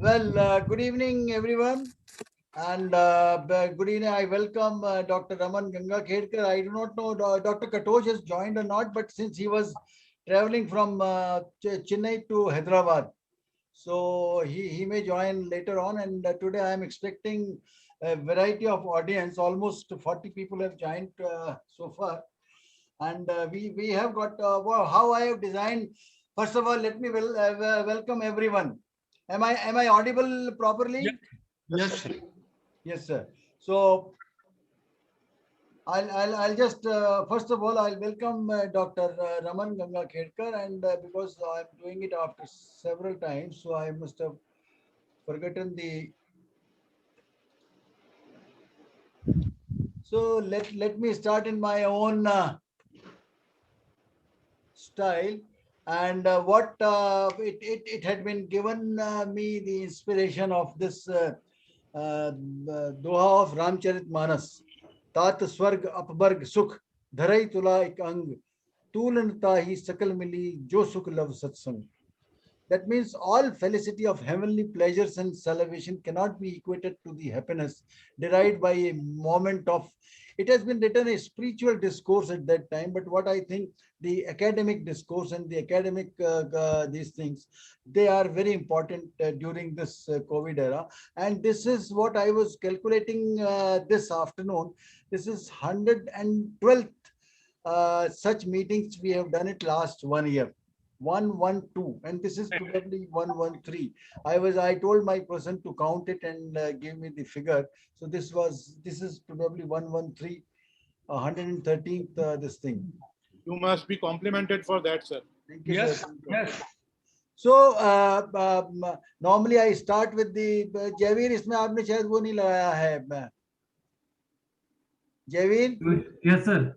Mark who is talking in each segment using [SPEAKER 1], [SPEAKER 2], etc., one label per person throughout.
[SPEAKER 1] Well, good evening, everyone, and good evening. I welcome Dr. Raman Ganga Khedkar. I do not know Dr. Katosh has joined or not, but since he was traveling from Chennai to Hyderabad, so he may join later on. And today I am expecting a variety of audience. Almost 40 people have joined so far, and we have got wow, how I have designed. First of all, let me welcome everyone. Am I audible
[SPEAKER 2] Yes,
[SPEAKER 1] properly?
[SPEAKER 2] yes, sir.
[SPEAKER 1] Yes, sir. So I'll just first of all I'll welcome Dr. Raman Ganga Khedkar, and because I'm doing it after several times, so I must have forgotten the. So let me start in my own style, and what it had been given me the inspiration of this Doha of Ramcharit Manas तात स्वर्ग अपवर्ग सुख धरई तुला एक अंग तूलनता ही सकल मिली जो सुख लव सत्संग. That means all felicity of heavenly pleasures and salvation cannot be equated to the happiness derived by a moment of. It has been written a spiritual discourse at that time, but what I think the academic discourse and the academic these things, they are very important during this COVID era. And this is what I was calculating this afternoon. This is 112th such meetings we have done it last 1 year. 112, and this is probably 113. I told my person to count it and give me the figure. So this is probably 113, 113th this thing.
[SPEAKER 3] You must be complimented for that, sir.
[SPEAKER 1] Thank you, sir.
[SPEAKER 2] Yes, yes.
[SPEAKER 1] So normally I start with the Jaiveer, इसमें आपने शायद वो नहीं लगाया है Jaiveer,
[SPEAKER 2] Yes, sir.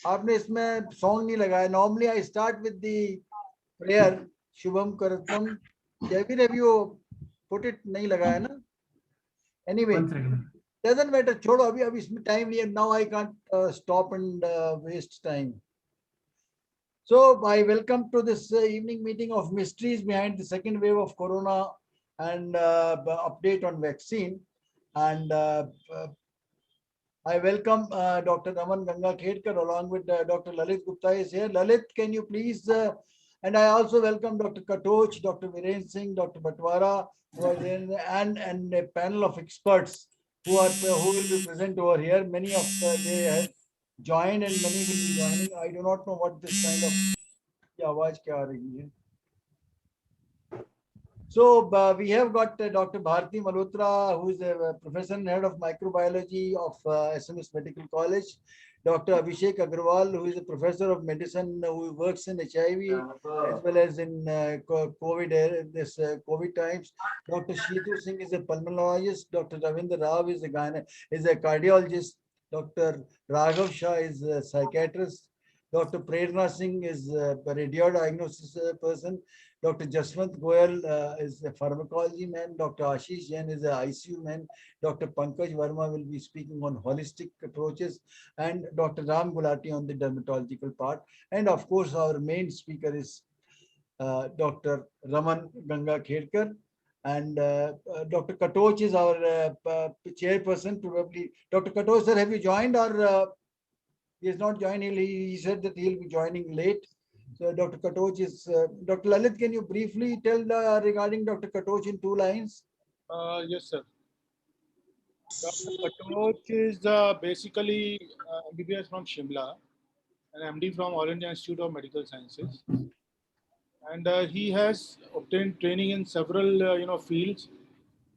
[SPEAKER 1] आपने इसमें song नहीं लगाया. Normally I start with the prayer Shubham करतम. Jaiveer, have you put it? नहीं लगाया ना. Anyway,
[SPEAKER 2] 1 second.
[SPEAKER 1] doesn't matter. छोड़ो, अभी इसमें time नहीं है. Now I can't stop and waste time. So I welcome to this evening meeting of mysteries behind the second wave of corona and update on vaccine. And I welcome Dr. Raman Ganga Khedkar along with Dr. Lalit Gupta is here. Lalit, can you please? And I also welcome Dr. Katoch, Dr. Viren Singh, Dr. Batwara, and a panel of experts who will be present over here. Many of they have joined and many will be joining. I do not know what this kind of आवाज क्या आ रही है. So we have got Dr. Bharti Malhotra, who is a professor and head of microbiology of SMS Medical College. Dr. Abhishek Agarwal, who is a professor of medicine who works in HIV as well as in COVID, COVID times. Dr. Sheetu Singh is a pulmonologist. Dr. Ravinder Rao is a cardiologist. Dr. Raghav Shah is a psychiatrist. Dr. Prerna Singh is a radio diagnosis person. Dr. Jaswant Goyal is a pharmacology man. Dr. Ashish Jain is an ICU man. Dr. Pankaj Verma will be speaking on holistic approaches, and Dr. Ram Gulati on the dermatological part. And of course, our main speaker is Dr. Raman Ganga Khedkar. And Dr. Katoch is our chairperson, probably. Dr. Katoch, sir, have you joined or he has not joined? He said that he'll be joining late. So Dr. Katoch is, Dr. Lalit, can you briefly tell regarding Dr. Katoch in 2 lines?
[SPEAKER 3] Yes, sir. Dr. Katoch is basically MBBS from Shimla and MD from All India Institute of Medical Sciences. And he has obtained training in several fields,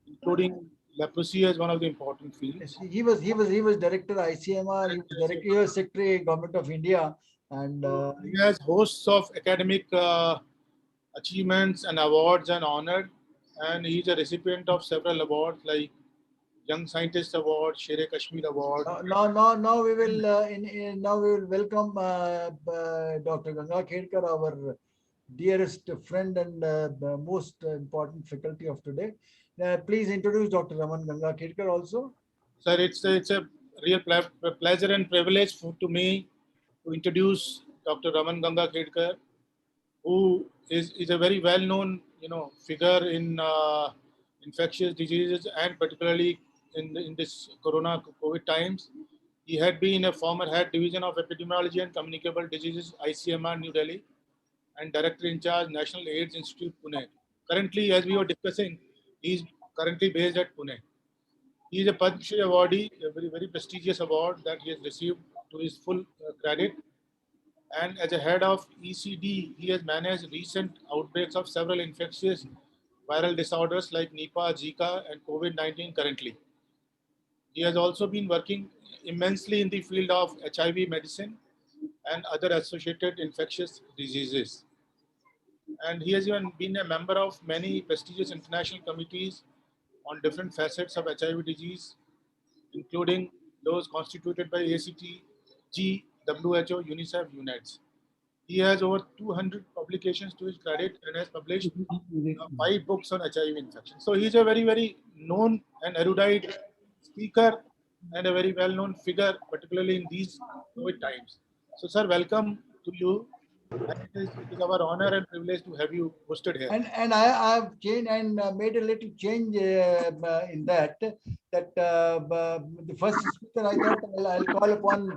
[SPEAKER 3] including leprosy as one of the important fields.
[SPEAKER 1] He was director ICMR. He was secretary Government of India, and
[SPEAKER 3] he has hosts of academic achievements and awards and honor, and he's a recipient of several awards like Young Scientist Award, Sher Kashmir Award.
[SPEAKER 1] Now we will now we will welcome Dr. Ganga Khedkar, our dearest friend and most important faculty of today. Please introduce Dr. Raman Ganga Khedkar also.
[SPEAKER 3] Sir, it's a real pleasure and privilege to me to introduce Dr. Raman Ganga Khedkar, who is a very well-known figure in infectious diseases, and particularly in this Corona COVID times. He had been a former head division of epidemiology and communicable diseases, ICMR, New Delhi, and director in charge, National AIDS Institute, Pune. Currently, as we were discussing, he is currently based at Pune. He is a Padma Shri awardee, a very prestigious award that he has received to his full credit. And as a head of ECD, he has managed recent outbreaks of several infectious viral disorders like Nipah, Zika, and COVID-19 currently. He has also been working immensely in the field of HIV medicine and other associated infectious diseases. And he has even been a member of many prestigious international committees on different facets of HIV disease, including those constituted by ACT, G, WHO, UNICEF, UNAIDS. He has over 200 publications to his credit and has published 5 books on HIV infection. So he's a very known and erudite speaker and a very well-known figure, particularly in these COVID times. So, sir, welcome to you. And it is our honor and privilege to have you hosted here.
[SPEAKER 1] And I've changed and made a little change in that. The first speaker I thought I'll call upon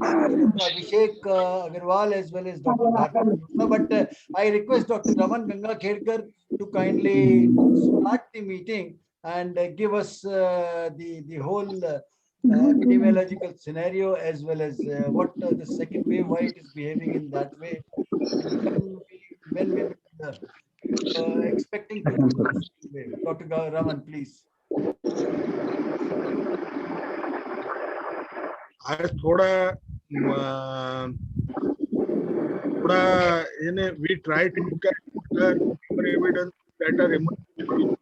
[SPEAKER 1] Abhishek Agarwal as well as Dr. Bharti. But I request Dr. Raman Ganga Khedkar to kindly start the meeting and give us the whole epidemiological scenario as well as what the second wave, why it is behaving in that way. When we were expecting to see the second wave. Dr. Raman, please.
[SPEAKER 2] आज थोड़ा we try to look at the evidence that are emerging.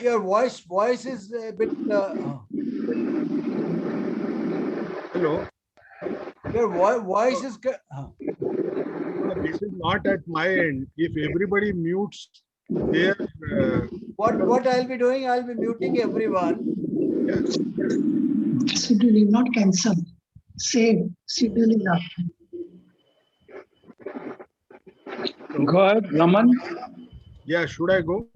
[SPEAKER 1] Your voice is a bit.
[SPEAKER 2] Hello.
[SPEAKER 1] Your voice is.
[SPEAKER 2] This is not at my end. If everybody mutes their.
[SPEAKER 1] What I'll be doing, I'll be muting everyone.
[SPEAKER 2] Yes.
[SPEAKER 4] Scheduling, not cancel. Save. Scheduling up.
[SPEAKER 5] Go ahead, Raman.
[SPEAKER 2] Yeah, should I go?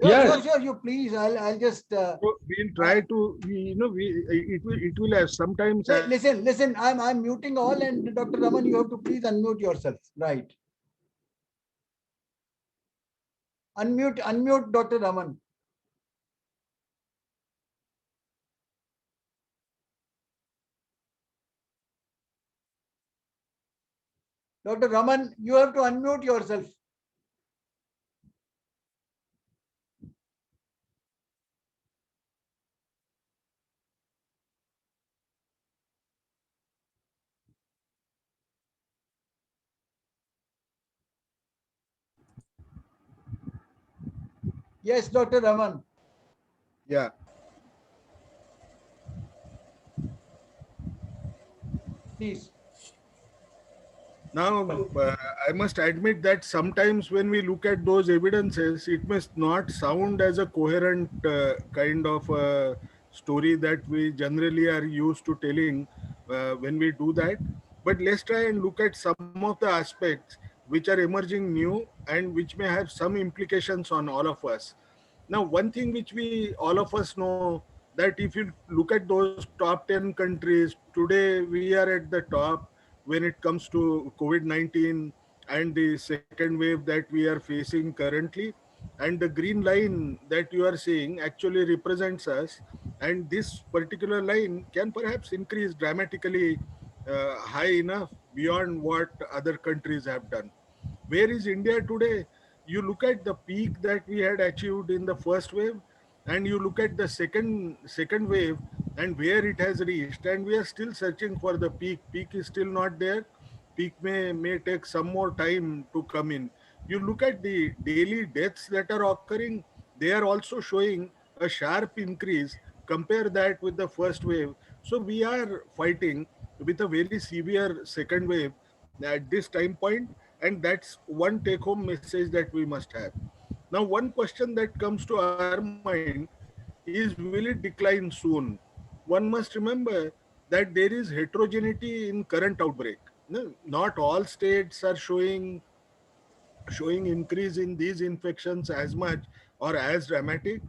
[SPEAKER 5] Yes.
[SPEAKER 1] Sure, you please. I'll just.
[SPEAKER 2] So we'll try to. It will have sometimes.
[SPEAKER 1] Listen. I'm muting all, and Dr. Raman, you have to please unmute yourself. Right. Unmute, Dr. Raman. Dr. Raman, you have to unmute yourself. Yes, Dr. Raman.
[SPEAKER 2] Yeah.
[SPEAKER 1] Please.
[SPEAKER 2] Now, I must admit that sometimes when we look at those evidences, it must not sound as a coherent kind of story that we generally are used to telling when we do that. But let's try and look at some of the aspects which are emerging new and which may have some implications on all of us. Now, one thing which all of us know, that if you look at those top 10 countries, today we are at the top when it comes to COVID-19 and the second wave that we are facing currently. And the green line that you are seeing actually represents us. And this particular line can perhaps increase dramatically high enough beyond what other countries have done. Where is India today? You look at the peak that we had achieved in the first wave, and you look at the second wave and where it has reached, and we are still searching for the peak. Peak is still not there. Peak may take some more time to come in. You look at the daily deaths that are occurring, they are also showing a sharp increase. Compare that with the first wave. So we are fighting with a very severe second wave at this time point, and that's one take home message that we must have. Now, one question that comes to our mind is, will it decline soon? One must remember that there is heterogeneity in current outbreak. No, not all states are showing increase in these infections as much or as dramatic.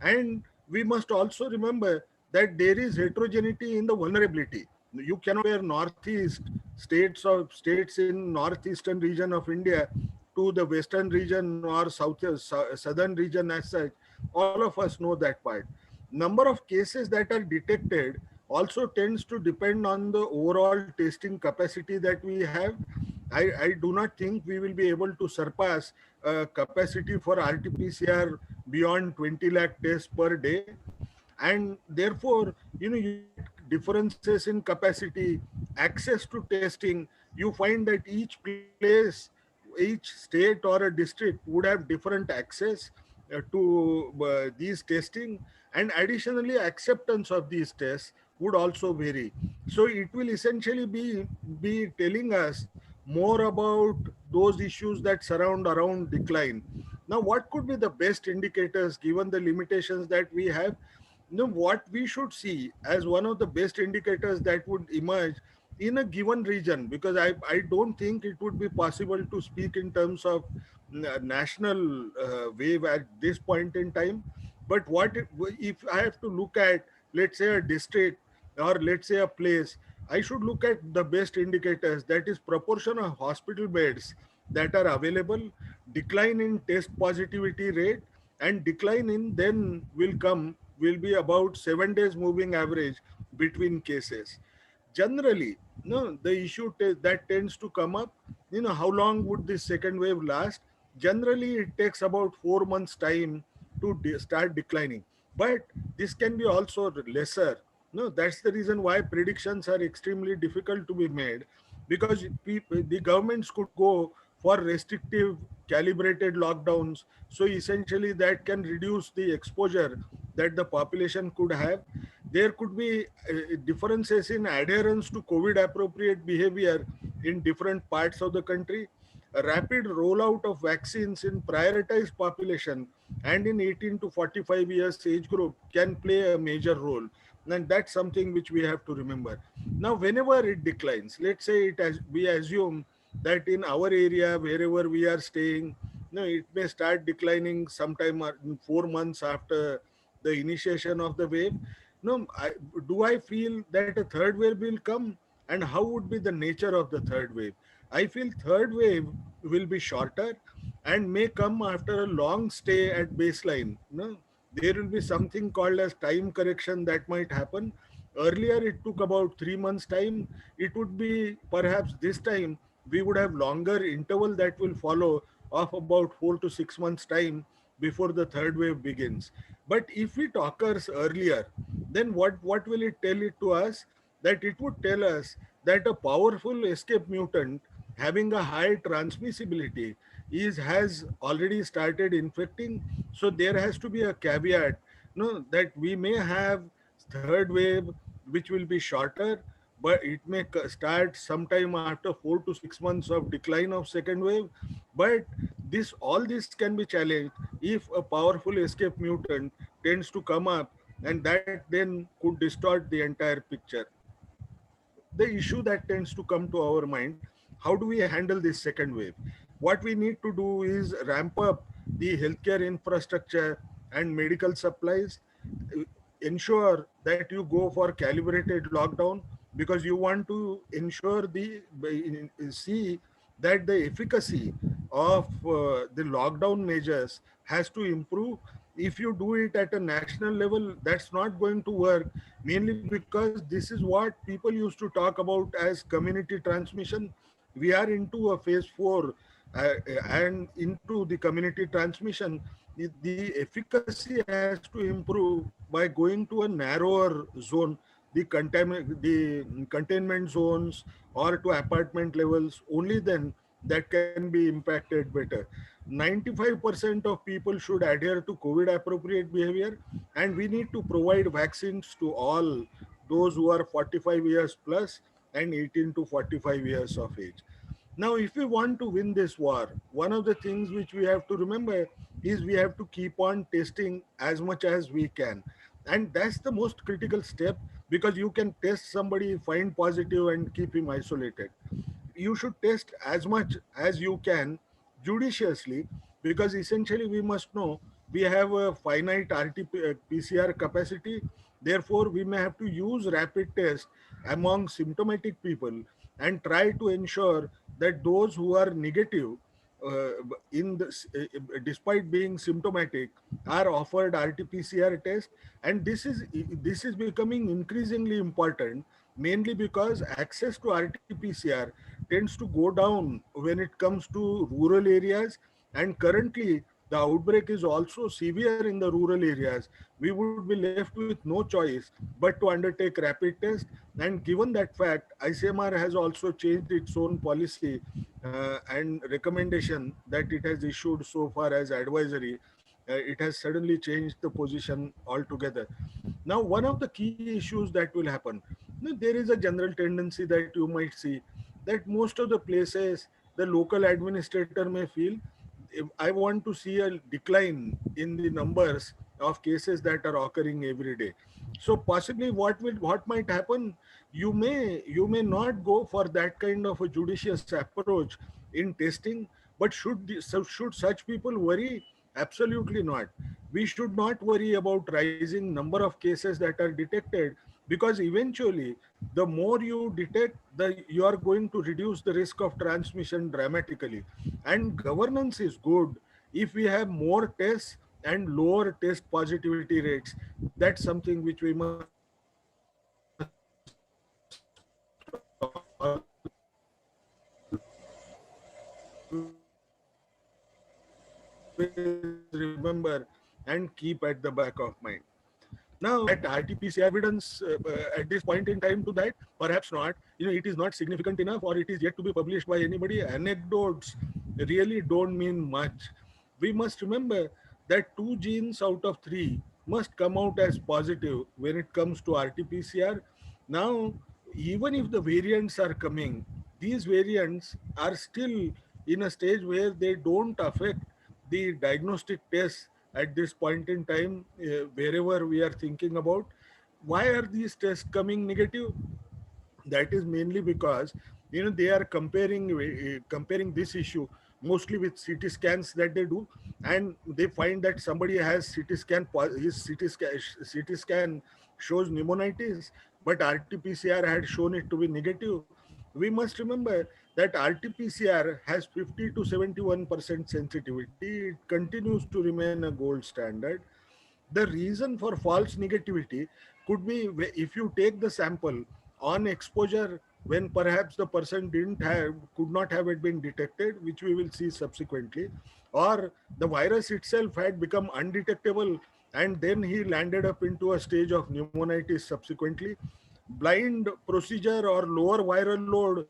[SPEAKER 2] And we must also remember that there is heterogeneity in the vulnerability. You cannot compare northeast states in northeastern region of India to the western region or southern region as such. All of us know that part. Number of cases that are detected also tends to depend on the overall testing capacity that we have. I do not think we will be able to surpass capacity for RT-PCR beyond 20 lakh tests per day. And therefore, you get differences in capacity, access to testing. You find that each place, each state or a district would have different access to these testing, and additionally acceptance of these tests would also vary. So it will essentially be telling us more about those issues that surround around decline. Now, what could be the best indicators given the limitations that we have? What we should see as one of the best indicators that would emerge in a given region, because I don't think it would be possible to speak in terms of national wave at this point in time. But if I have to look at, let's say, a district, or let's say a place, I should look at the best indicators, that is proportion of hospital beds that are available, decline in test positivity rate, and decline in then will be about 7 days moving average between cases. Generally, no, the issue that tends to come up, how long would this second wave last? Generally, it takes about 4 months time to start declining, but this can be also lesser. No, that's the reason why predictions are extremely difficult to be made, because the governments could go for restrictive calibrated lockdowns, so essentially that can reduce the exposure that the population could have. There could be differences in adherence to COVID appropriate behavior in different parts of the country. A rapid rollout of vaccines in prioritized population and in 18 to 45 years age group can play a major role. And that's something which we have to remember. Now, whenever it declines, let's say we assume that in our area, wherever we are staying, it may start declining sometime in 4 months after the initiation of the wave. Do I feel that a third wave will come? And how would be the nature of the third wave? I feel third wave will be shorter and may come after a long stay at baseline. There will be something called as time correction that might happen. Earlier, it took about 3 months time. It would be perhaps this time we would have longer interval that will follow of about 4 to 6 months time before the third wave begins. But if it occurs earlier, then what will it tell it to us? That it would tell us that a powerful escape mutant having a high transmissibility has already started infecting. So there has to be a caveat, that we may have third wave which will be shorter, but it may start sometime after 4 to 6 months of decline of second wave. But all this can be challenged if a powerful escape mutant tends to come up, and that then could distort the entire picture. The issue that tends to come to our mind: how do we handle this second wave? What we need to do is ramp up the healthcare infrastructure and medical supplies, ensure that you go for calibrated lockdown, because you want to ensure see that the efficacy of the lockdown measures has to improve. If you do it at a national level, that's not going to work, mainly because this is what people used to talk about as community transmission. We are into a phase 4, and into the community transmission. The efficacy has to improve by going to a narrower zone, the containment zones, or to apartment levels. Only then that can be impacted better. 95% of people should adhere to COVID appropriate behavior, and we need to provide vaccines to all those who are 45 years plus and 18 to 45 years of age. Now, if we want to win this war, one of the things which we have to remember is we have to keep on testing as much as we can. And that's the most critical step, because you can test somebody, find positive, and keep him isolated. You should test as much as you can judiciously, because essentially we must know we have a finite RT-PCR capacity. Therefore, we may have to use rapid test among symptomatic people and try to ensure that those who are negative despite being symptomatic are offered RT-PCR test. And this is becoming increasingly important, mainly because access to RT-PCR tends to go down when it comes to rural areas, and currently the outbreak is also severe in the rural areas. We would be left with no choice but to undertake rapid test. And given that fact, ICMR has also changed its own policy and recommendation that it has issued so far as advisory. It has suddenly changed the position altogether. Now, one of the key issues that will happen, there is a general tendency that you might see that most of the places the local administrator may feel, if I want to see a decline in the numbers of cases that are occurring every day. So possibly what might happen, you may not go for that kind of a judicious approach in testing, but should such people worry? Absolutely not. We should not worry about rising number of cases that are detected, because eventually the more you detect, you are going to reduce the risk of transmission dramatically. And governance is good if we have more tests and lower test positivity rates. That's something which we must remember and keep at the back of mind. Now, at RT-PCR evidence at this point in time to that, perhaps not. It is not significant enough, or it is yet to be published by anybody. Anecdotes really don't mean much. We must remember that 2 genes out of 3 must come out as positive when it comes to RT-PCR. Now, even if the variants are coming, these variants are still in a stage where they don't affect the diagnostic tests at this point in time, wherever we are thinking about. Why are these tests coming negative? That is mainly because they are comparing this issue mostly with CT scans that they do, and they find that somebody has his CT scan shows pneumonitis, but RT-PCR had shown it to be negative. We must remember that RT-PCR has 50 to 71% sensitivity. It continues to remain a gold standard. The reason for false negativity could be if you take the sample on exposure when perhaps the person could not have it been detected, which we will see subsequently, or the virus itself had become undetectable and then he landed up into a stage of pneumonitis subsequently. Blind procedure or lower viral load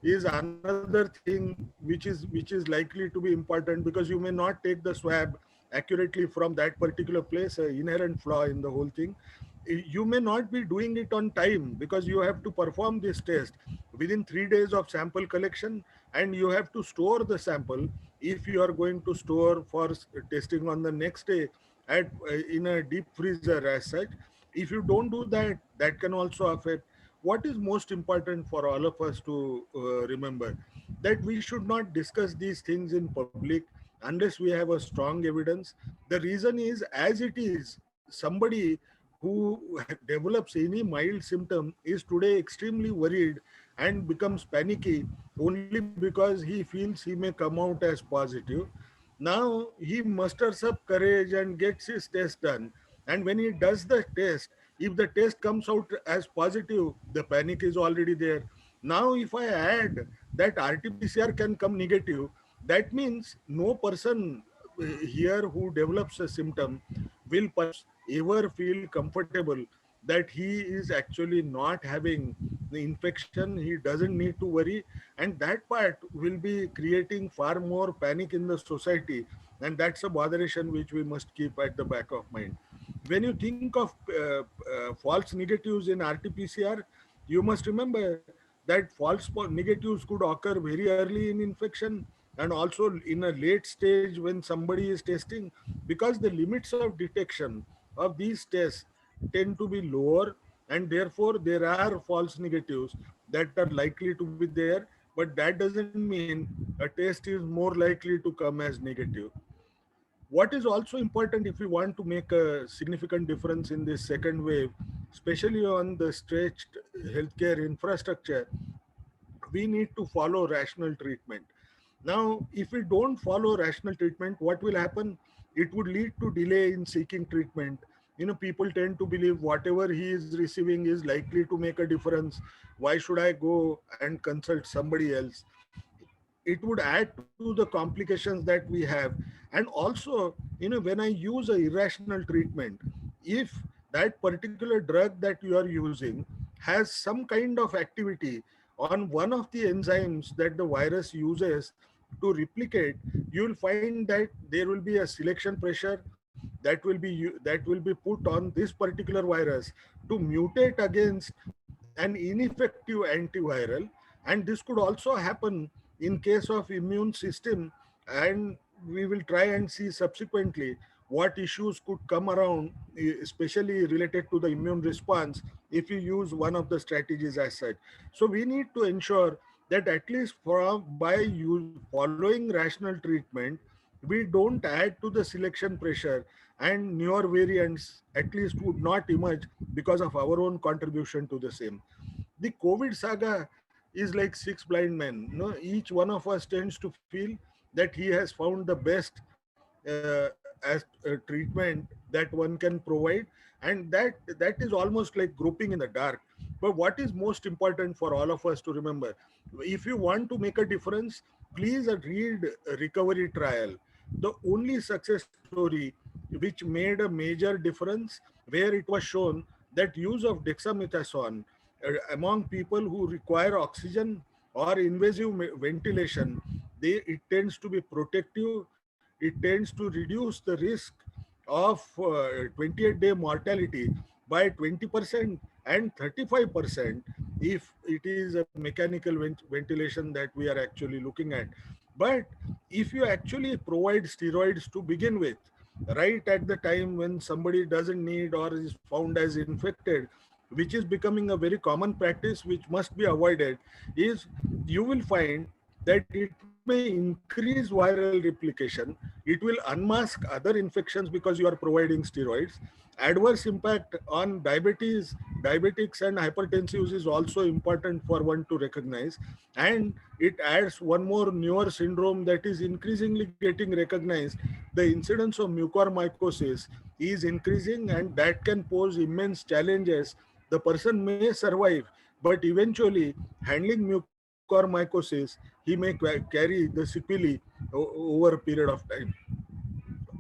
[SPEAKER 2] is another thing which is likely to be important, because you may not take the swab accurately from that particular place, an inherent flaw in the whole thing. You may not be doing it on time because you have to perform this test within 3 days of sample collection, and you have to store the sample if you are going to store for testing on the next day in a deep freezer as such. If you don't do that, that can also affect. What is most important for all of us to remember, that we should not discuss these things in public unless we have a strong evidence. The reason is, as it is, somebody who develops any mild symptom is today extremely worried and becomes panicky only because he feels he may come out as positive. Now he musters up courage and gets his test done. And when he does the test, if the test comes out as positive, the panic is already there. Now, if I add that RT-PCR can come negative, that means no person here who develops a symptom will perhaps ever feel comfortable that he is actually not having the infection. He doesn't need to worry, and that part will be creating far more panic in the society, and that's a botheration which we must keep at the back of mind. When you think of false negatives in RT-PCR, you must remember that negatives could occur very early in infection and also in a late stage when somebody is testing, because the limits of detection of these tests tend to be lower, and therefore there are false negatives that are likely to be there, but that doesn't mean a test is more likely to come as negative. What is also important if we want to make a significant difference in this second wave, especially on the stretched healthcare infrastructure, we need to follow rational treatment. Now, if we don't follow rational treatment, what will happen? It would lead to delay in seeking treatment. People tend to believe whatever he is receiving is likely to make a difference. Why should I go and consult somebody else? It would add to the complications that we have. And also, when I use a irrational treatment, if that particular drug that you are using has some kind of activity on one of the enzymes that the virus uses to replicate, you will find that there will be a selection pressure that will be put on this particular virus to mutate against an ineffective antiviral. And this could also happen in case of immune system, and we will try and see subsequently what issues could come around, especially related to the immune response, if you use one of the strategies as such. So we need to ensure that at least by following rational treatment, we don't add to the selection pressure, and newer variants at least would not emerge because of our own contribution to the same. The COVID saga is like six blind men. Each one of us tends to feel that he has found the best as a treatment that one can provide, and that is almost like groping in the dark. But what is most important for all of us to remember, if you want to make a difference, please read Recovery Trial, the only success story which made a major difference, where it was shown that use of dexamethasone among people who require oxygen or invasive ventilation, it tends to be protective. It tends to reduce the risk of 28-day mortality by 20% and 35% if it is a mechanical ventilation that we are actually looking at. But if you actually provide steroids to begin with, right at the time when somebody doesn't need or is found as infected, which is becoming a very common practice which must be avoided, is you will find that it may increase viral replication, it will unmask other infections because you are providing steroids. Adverse impact on diabetics and hypertensives is also important for one to recognize. And it adds one more newer syndrome that is increasingly getting recognized. The incidence of mucormycosis is increasing, and that can pose immense challenges. The person may survive, but eventually handling mucormycosis, he may carry the sequelae over a period of time.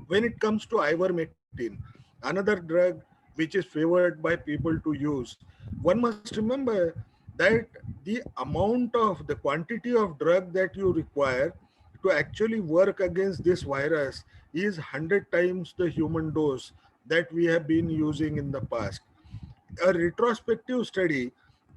[SPEAKER 2] When it comes to ivermectin, another drug which is favored by people to use, one must remember that the quantity of drug that you require to actually work against this virus is 100 times the human dose that we have been using in the past. A retrospective study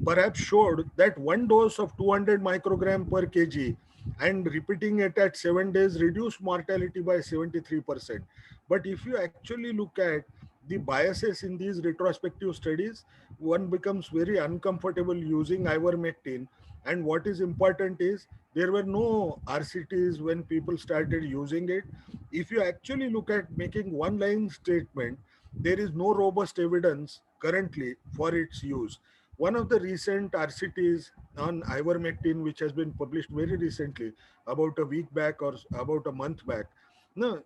[SPEAKER 2] perhaps showed that one dose of 200 microgram per kg and repeating it at 7 days reduced mortality by 73%. But if you actually look at the biases in these retrospective studies, one becomes very uncomfortable using ivermectin. And what is important is there were no RCTs when people started using it. If you actually look at making one line statement, there is no robust evidence currently for its use. One of the recent RCTs on ivermectin, which has been published very recently, about a week back or about a month back, no,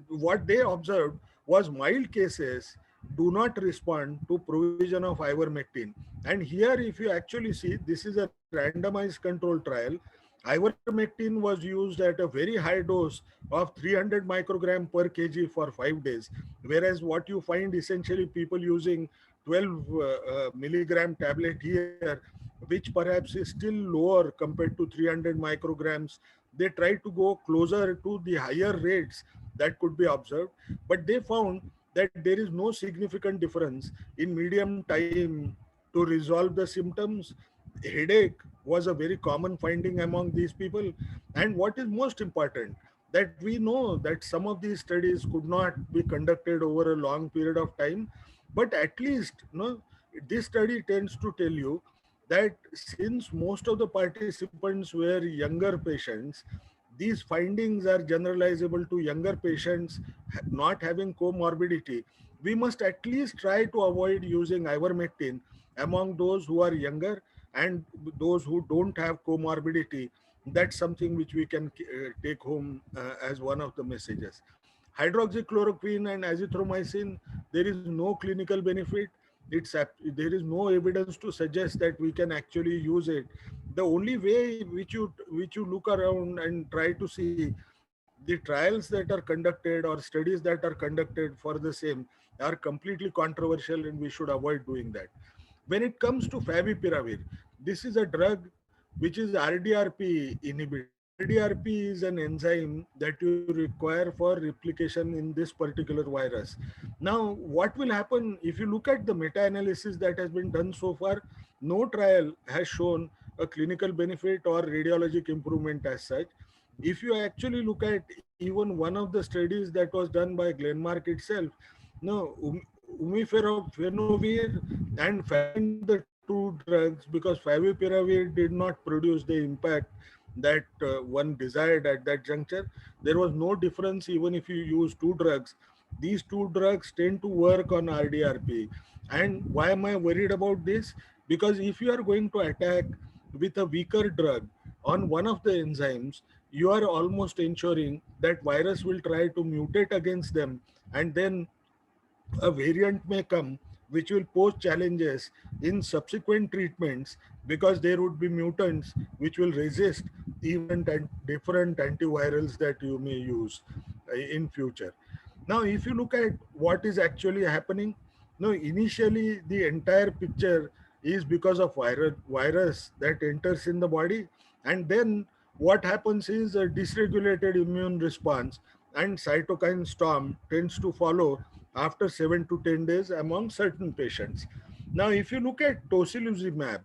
[SPEAKER 2] what they observed was mild cases do not respond to provision of ivermectin. And here, if you actually see, this is a randomized control trial. Ivermectin was used at a very high dose of 300 microgram per kg for 5 days, whereas what you find essentially people using 12 milligram tablet here, which perhaps is still lower compared to 300 micrograms. They try to go closer to the higher rates that could be observed, but they found that there is no significant difference in medium time to resolve the symptoms. Headache was a very common finding among these people. And what is most important, that we know that some of these studies could not be conducted over a long period of time, but at least this study tends to tell you that since most of the participants were younger patients, these findings are generalizable to younger patients not having comorbidity, we must at least try to avoid using ivermectin among those who are younger and those who don't have comorbidity. That's something which we can take home as one of the messages. Hydroxychloroquine and azithromycin, there is no clinical benefit. There is no evidence to suggest that we can actually use it. The only way which you look around and try to see the trials that are conducted or studies that are conducted for the same are completely controversial, and we should avoid doing that. When it comes to favipiravir, this is a drug which is RDRP inhibitor. RDRP is an enzyme that you require for replication in this particular virus. Now, what will happen if you look at the meta-analysis that has been done so far? No trial has shown a clinical benefit or radiologic improvement as such. If you actually look at even one of the studies that was done by Glenmark itself, no, umiferovir and favipiravir, the two drugs, because favipiravir did not produce the impact that one desired at that juncture. There was no difference even if you use two drugs. These two drugs tend to work on RDRP. And why am I worried about this? Because if you are going to attack with a weaker drug on one of the enzymes, you are almost ensuring that virus will try to mutate against them, and then a variant may come which will pose challenges in subsequent treatments, because there would be mutants which will resist even different antivirals that you may use in future. Now, if you look at what is actually happening, no, initially the entire picture is because of virus that enters in the body, and then what happens is a dysregulated immune response, and cytokine storm tends to follow after 7 to 10 days among certain patients. Now, if you look at tocilizumab,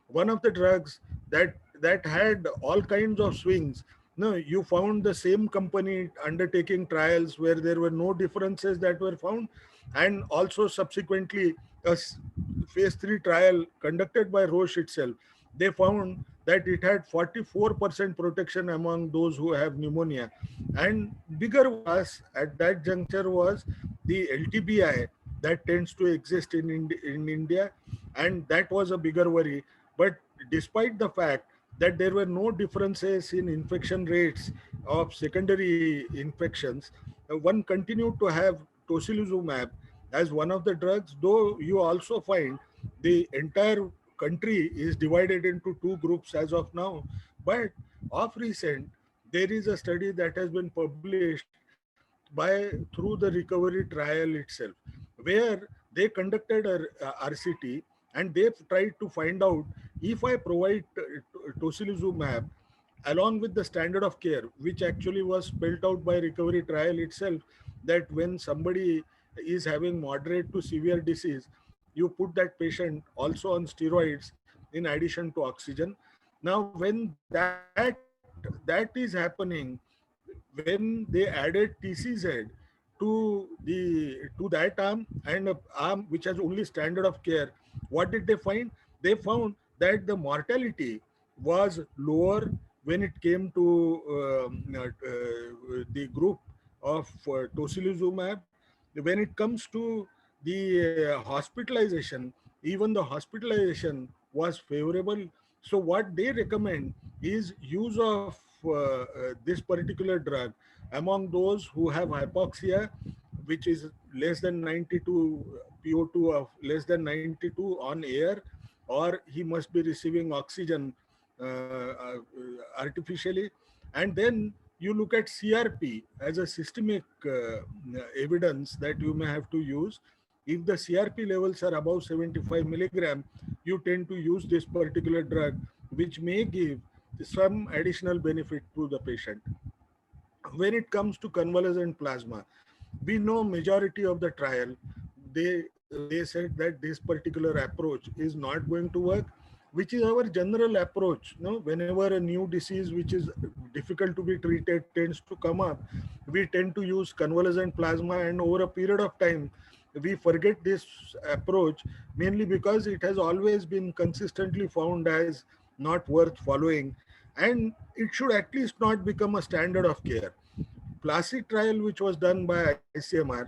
[SPEAKER 2] one of the drugs that had all kinds of swings, no, you found the same company undertaking trials where there were no differences that were found, and also subsequently a phase 3 trial conducted by Roche itself, they found that it had 44% protection among those who have pneumonia. And bigger was at that juncture was the LTBI that tends to exist in India, and that was a bigger worry. But despite the fact that there were no differences in infection rates of secondary infections, one continued to have tocilizumab as one of the drugs, though you also find the entire country is divided into two groups as of now. But of recent, there is a study that has been published through the recovery trial itself, where they conducted a RCT, and they tried to find out, if I provide tocilizumab along with the standard of care, which actually was spelled out by recovery trial itself, that when somebody is having moderate to severe disease, you put that patient also on steroids in addition to oxygen. Now, when that is happening, when they added TCZ to that arm, and a arm which has only standard of care, what did they find? They found that the mortality was lower when it came to the group of tocilizumab. When it comes to the hospitalization, even the hospitalization was favorable. So what they recommend is use of this particular drug among those who have hypoxia, which is less than 92, PO2 of less than 92 on air, or he must be receiving oxygen artificially. And then you look at CRP as a systemic evidence that you may have to use. If the CRP levels are above 75 milligram, you tend to use this particular drug, which may give some additional benefit to the patient. When it comes to convalescent plasma, we know majority of the trial, they said that this particular approach is not going to work, which is our general approach. No, whenever a new disease which is difficult to be treated tends to come up, we tend to use convalescent plasma, and over a period of time we forget this approach, mainly because it has always been consistently found as not worth following. and it should at least not become a standard of care. Classic trial which was done by ICMR,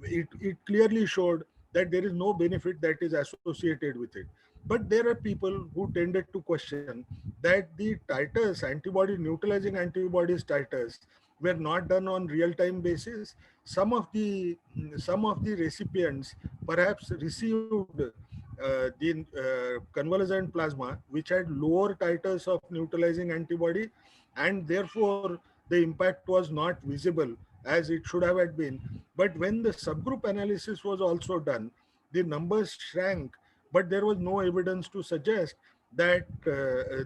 [SPEAKER 2] it clearly showed that there is no benefit that is associated with it. But there are people who tended to question that the titers, antibody neutralizing antibodies titers, were not done on real-time basis. Some of the recipients perhaps received the convalescent plasma, which had lower titers of neutralizing antibody, and therefore the impact was not visible as it should have had been. But when the subgroup analysis was also done, the numbers shrank, but there was no evidence to suggest that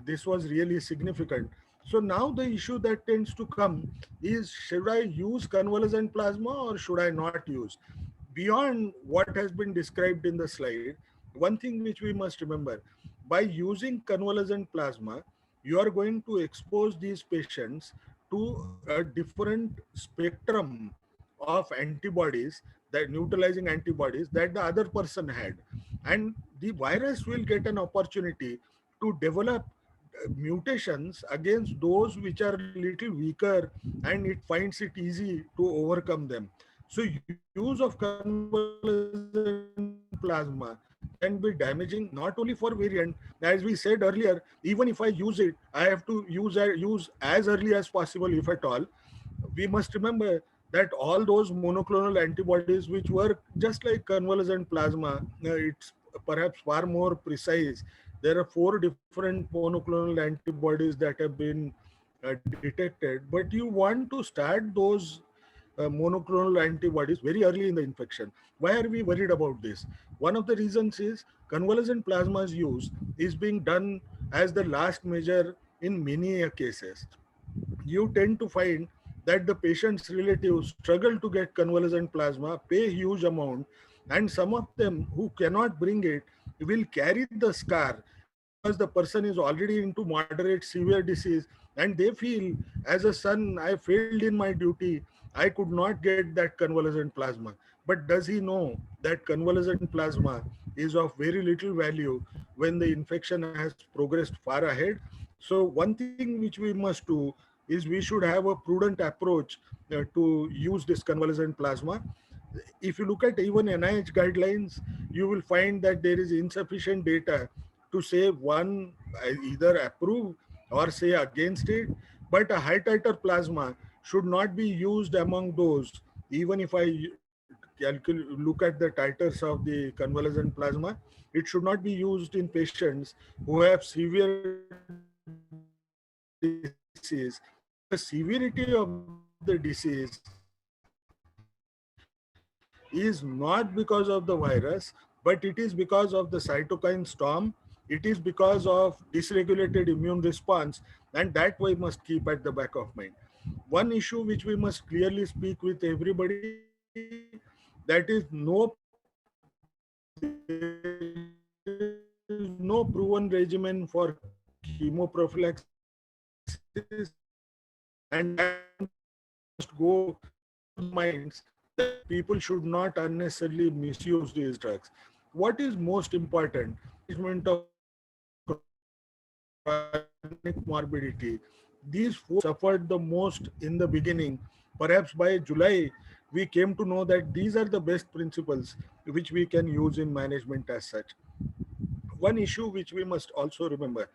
[SPEAKER 2] this was really significant. So now the issue that tends to come is, should I use convalescent plasma or should I not use? Beyond what has been described in the slide, one thing which we must remember, by using convalescent plasma, you are going to expose these patients to a different spectrum of antibodies, that neutralizing antibodies that the other person had. And the virus will get an opportunity to develop mutations against those which are little weaker, and it finds it easy to overcome them. So use of convalescent plasma can be damaging not only for variant, as we said earlier, even if I use it, I have to use as early as possible, if at all. We must remember that all those monoclonal antibodies which work just like convalescent plasma, it's perhaps far more precise. There are 4 different monoclonal antibodies that have been detected, but you want to start those monoclonal antibodies very early in the infection. Why are we worried about this? One of the reasons is convalescent plasma's use is being done as the last measure in many cases. You tend to find that the patient's relatives struggle to get convalescent plasma, pay huge amount, and some of them who cannot bring it will carry the scar because the person is already into moderate severe disease, and they feel, as a son, I failed in my duty, I could not get that convalescent plasma. But does he know that convalescent plasma is of very little value when the infection has progressed far ahead? So one thing which we must do is we should have a prudent approach to use this convalescent plasma. If you look at even NIH guidelines, you will find that there is insufficient data to say one either approve or say against it. But a high titer plasma should not be used among those. Even if I look at the titers of the convalescent plasma, it should not be used in patients who have severe disease. The severity of the disease is not because of the virus, but it is because of the cytokine storm. It is because of dysregulated immune response, and that we must keep at the back of mind. One issue which we must clearly speak with everybody, that is no proven regimen for chemoprophylaxis, and that must go minds that people should not unnecessarily misuse these drugs. What is most important? Management of chronic morbidity. These folks suffered the most in the beginning. Perhaps by July, we came to know that these are the best principles which we can use in management as such. One issue which we must also remember,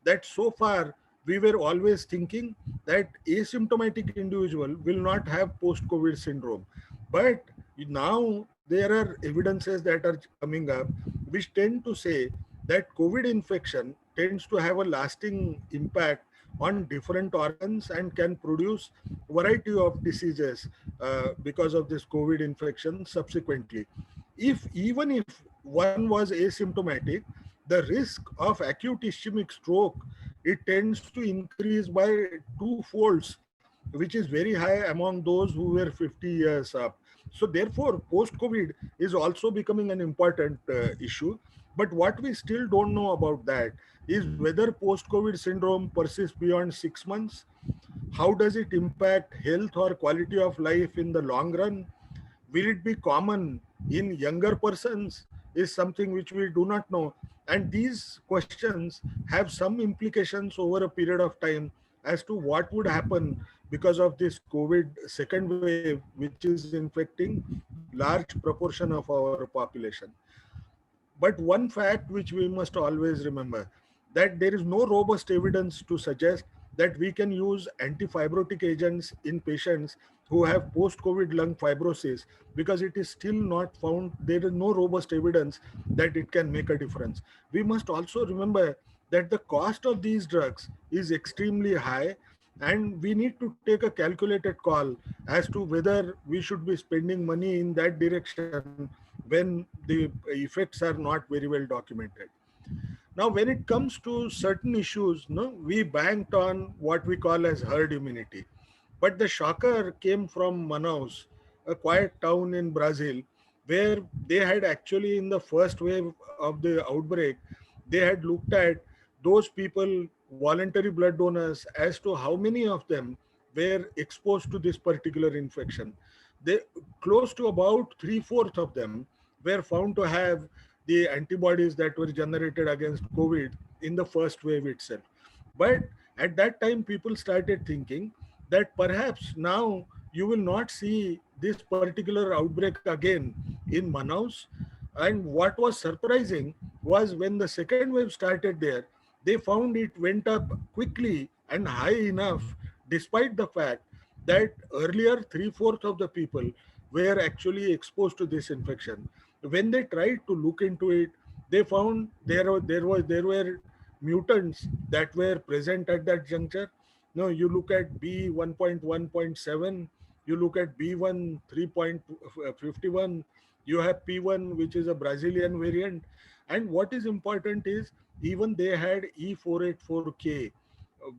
[SPEAKER 2] that so far we were always thinking that asymptomatic individual will not have post-COVID syndrome. But now there are evidences that are coming up which tend to say that COVID infection tends to have a lasting impact on different organs and can produce variety of diseases because of this COVID infection subsequently. Even if one was asymptomatic, the risk of acute ischemic stroke, it tends to increase by 2 folds, which is very high among those who were 50 years up. So therefore, post-COVID is also becoming an important issue. But what we still don't know about that is whether post-COVID syndrome persists beyond 6 months. How does it impact health or quality of life in the long run? Will it be common in younger persons is something which we do not know. And these questions have some implications over a period of time as to what would happen because of this COVID second wave, which is infecting large proportion of our population. But one fact which we must always remember, that there is no robust evidence to suggest that we can use antifibrotic agents in patients who have post-COVID lung fibrosis, because it is still not found, there is no robust evidence that it can make a difference. We must also remember that the cost of these drugs is extremely high, and we need to take a calculated call as to whether we should be spending money in that direction when the effects are not very well documented. Now, when it comes to certain issues, no, we banked on what we call as herd immunity. But the shocker came from Manaus, a quiet town in Brazil, where they had actually, in the first wave of the outbreak, they had looked at those people, voluntary blood donors, as to how many of them were exposed to this particular infection. They, close to about three-fourths of them were found to have the antibodies that were generated against COVID in the first wave itself. But at that time, people started thinking that perhaps now you will not see this particular outbreak again in Manaus. And what was surprising was when the second wave started there, they found it went up quickly and high enough, despite the fact that earlier three-fourths of the people were actually exposed to this infection. When they tried to look into it, they found there were mutants that were present at that juncture. No, you look at B 1.1.7, you look at B1 3.51, you have P1, which is a Brazilian variant. And what is important is even they had E484K.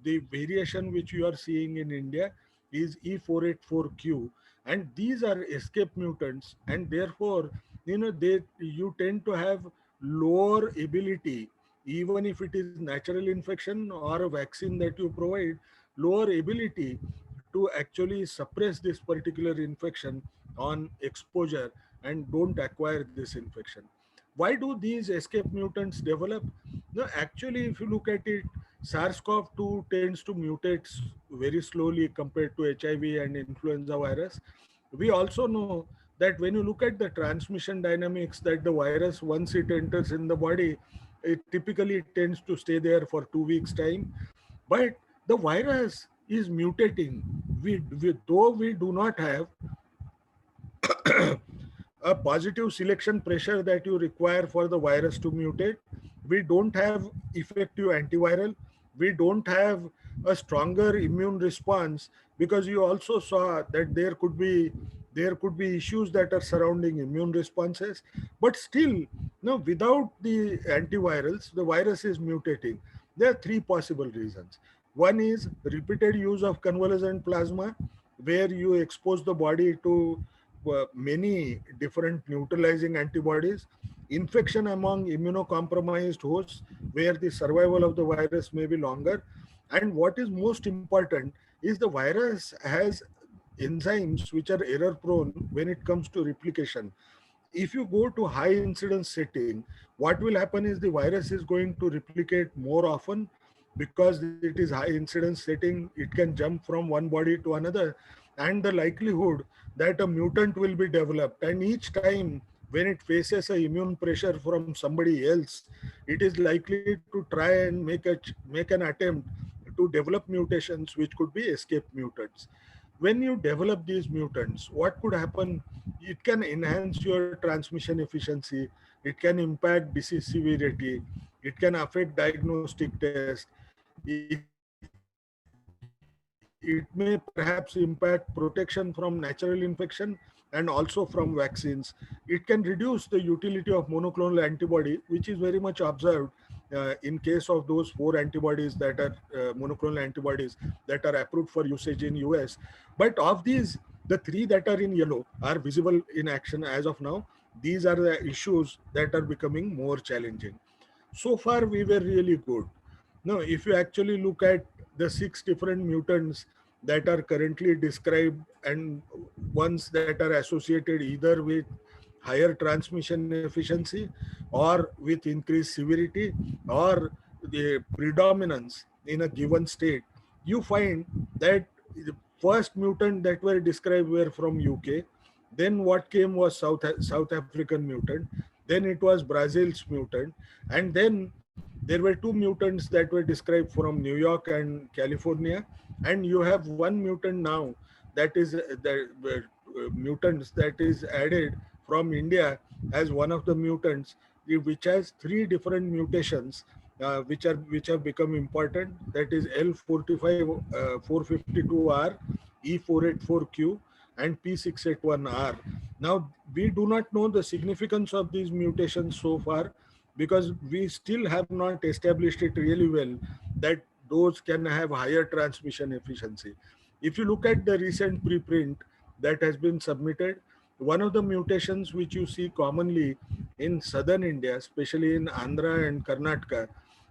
[SPEAKER 2] The variation which you are seeing in India is E484Q. And these are escape mutants, and therefore, you tend to have lower ability, even if it is natural infection or a vaccine that you provide, lower ability to actually suppress this particular infection on exposure and don't acquire this infection. Why do these escape mutants develop? No, actually, if you look at it, SARS-CoV-2 tends to mutate very slowly compared to HIV and influenza virus. We also know that when you look at the transmission dynamics, that the virus, once it enters in the body, it typically tends to stay there for 2 weeks time. But the virus is mutating. Though we do not have a positive selection pressure that you require for the virus to mutate, we don't have effective antiviral, we don't have a stronger immune response, because you also saw that there could be issues that are surrounding immune responses. But still, no, without the antivirals, the virus is mutating. There are three possible reasons. One is repeated use of convalescent plasma, where you expose the body to many different neutralizing antibodies, infection among immunocompromised hosts, where the survival of the virus may be longer. And what is most important is the virus has enzymes which are error prone when it comes to replication. If you go to high incidence setting, what will happen is the virus is going to replicate more often, because it is high incidence setting, it can jump from one body to another, and the likelihood that a mutant will be developed, and each time when it faces a immune pressure from somebody else, it is likely to try and make an attempt to develop mutations which could be escape mutants. When you develop these mutants, what could happen? It can enhance your transmission efficiency, it can impact disease severity, it can affect diagnostic tests, it may perhaps impact protection from natural infection and also from vaccines. It can reduce the utility of monoclonal antibody, which is very much observed in case of those 4 antibodies that are monoclonal antibodies that are approved for usage in US. But of these, the 3 that are in yellow are visible in action as of now. These are the issues that are becoming more challenging. So far, we were really good. Now, if you actually look at the 6 different mutants that are currently described, and ones that are associated either with higher transmission efficiency, or with increased severity, or the predominance in a given state, you find that the first mutant that were described were from UK. Then what came was South African mutant. Then it was Brazil's mutant, and then there were two mutants that were described from New York and California, and you have one mutant now that is the mutants that is added from India as one of the mutants, which has three different mutations which have become important. That is L45 452R, E484Q, and P681R. Now we do not know the significance of these mutations so far, because we still have not established it really well that those can have higher transmission efficiency. If you look at the recent preprint that has been submitted, one of the mutations which you see commonly in southern India, especially in Andhra and Karnataka,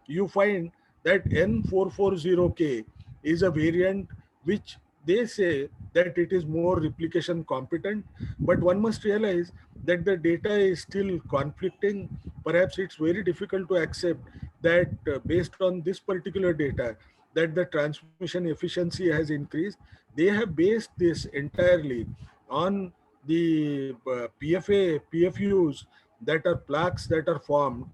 [SPEAKER 2] you find that N440K is a variant which they say that it is more replication competent, but one must realize that the data is still conflicting. Perhaps it's very difficult to accept that based on this particular data that the transmission efficiency has increased. They have based this entirely on the PFUs, that are plaques that are formed,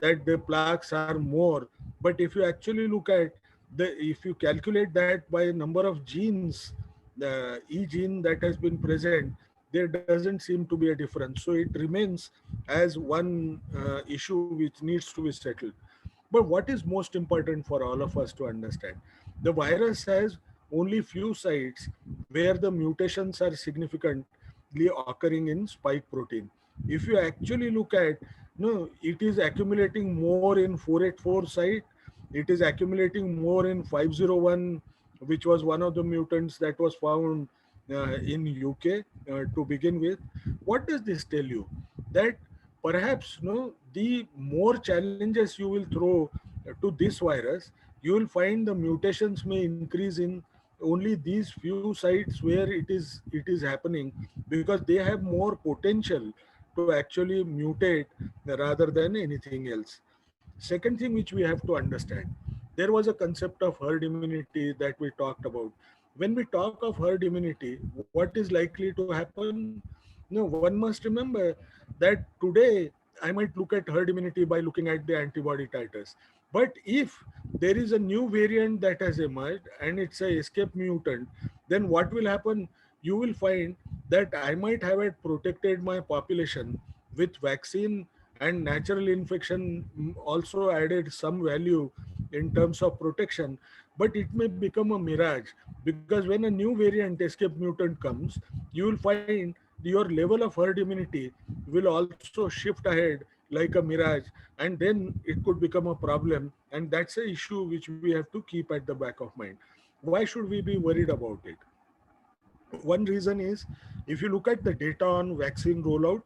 [SPEAKER 2] that the plaques are more. But if you actually look at if you calculate that by number of genes, the E gene that has been present, there doesn't seem to be a difference. So it remains as one issue which needs to be settled. But what is most important for all of us to understand? The virus has only few sites where the mutations are significantly occurring in spike protein. If you actually look at, no, it is accumulating more in 484 site. It is accumulating more in 501, which was one of the mutants that was found in UK to begin with. What does this tell you? That perhaps the more challenges you will throw to this virus, you will find the mutations may increase in only these few sites where it is happening, because they have more potential to actually mutate rather than anything else. Second thing which we have to understand, there was a concept of herd immunity that we talked about. When we talk of herd immunity, what is likely to happen? No, one must remember that today I might look at herd immunity by looking at the antibody titers. But if there is a new variant that has emerged and it's a escape mutant, then what will happen? You will find that I might have had protected my population with vaccine, and natural infection also added some value in terms of protection, but it may become a mirage, because when a new variant escape mutant comes, you will find your level of herd immunity will also shift ahead like a mirage, and then it could become a problem. And that's an issue which we have to keep at the back of mind. Why should we be worried about it? One reason is, if you look at the data on vaccine rollout,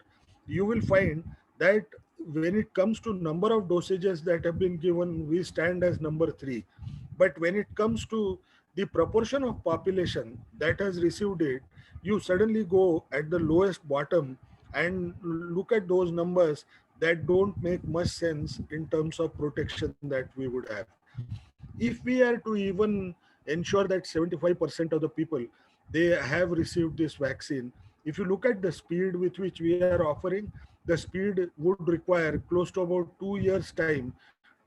[SPEAKER 2] you will find that when it comes to number of dosages that have been given, we stand as number 3. But when it comes to the proportion of population that has received it, you suddenly go at the lowest bottom and look at those numbers that don't make much sense in terms of protection that we would have. If we are to even ensure that 75% of the people, they have received this vaccine, if you look at the speed with which we are offering, the speed would require close to about 2 years time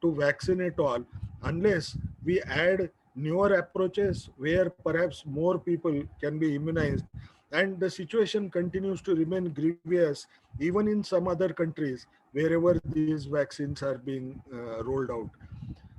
[SPEAKER 2] to vaccinate all, unless we add newer approaches where perhaps more people can be immunized. And the situation continues to remain grievous even in some other countries wherever these vaccines are being rolled out.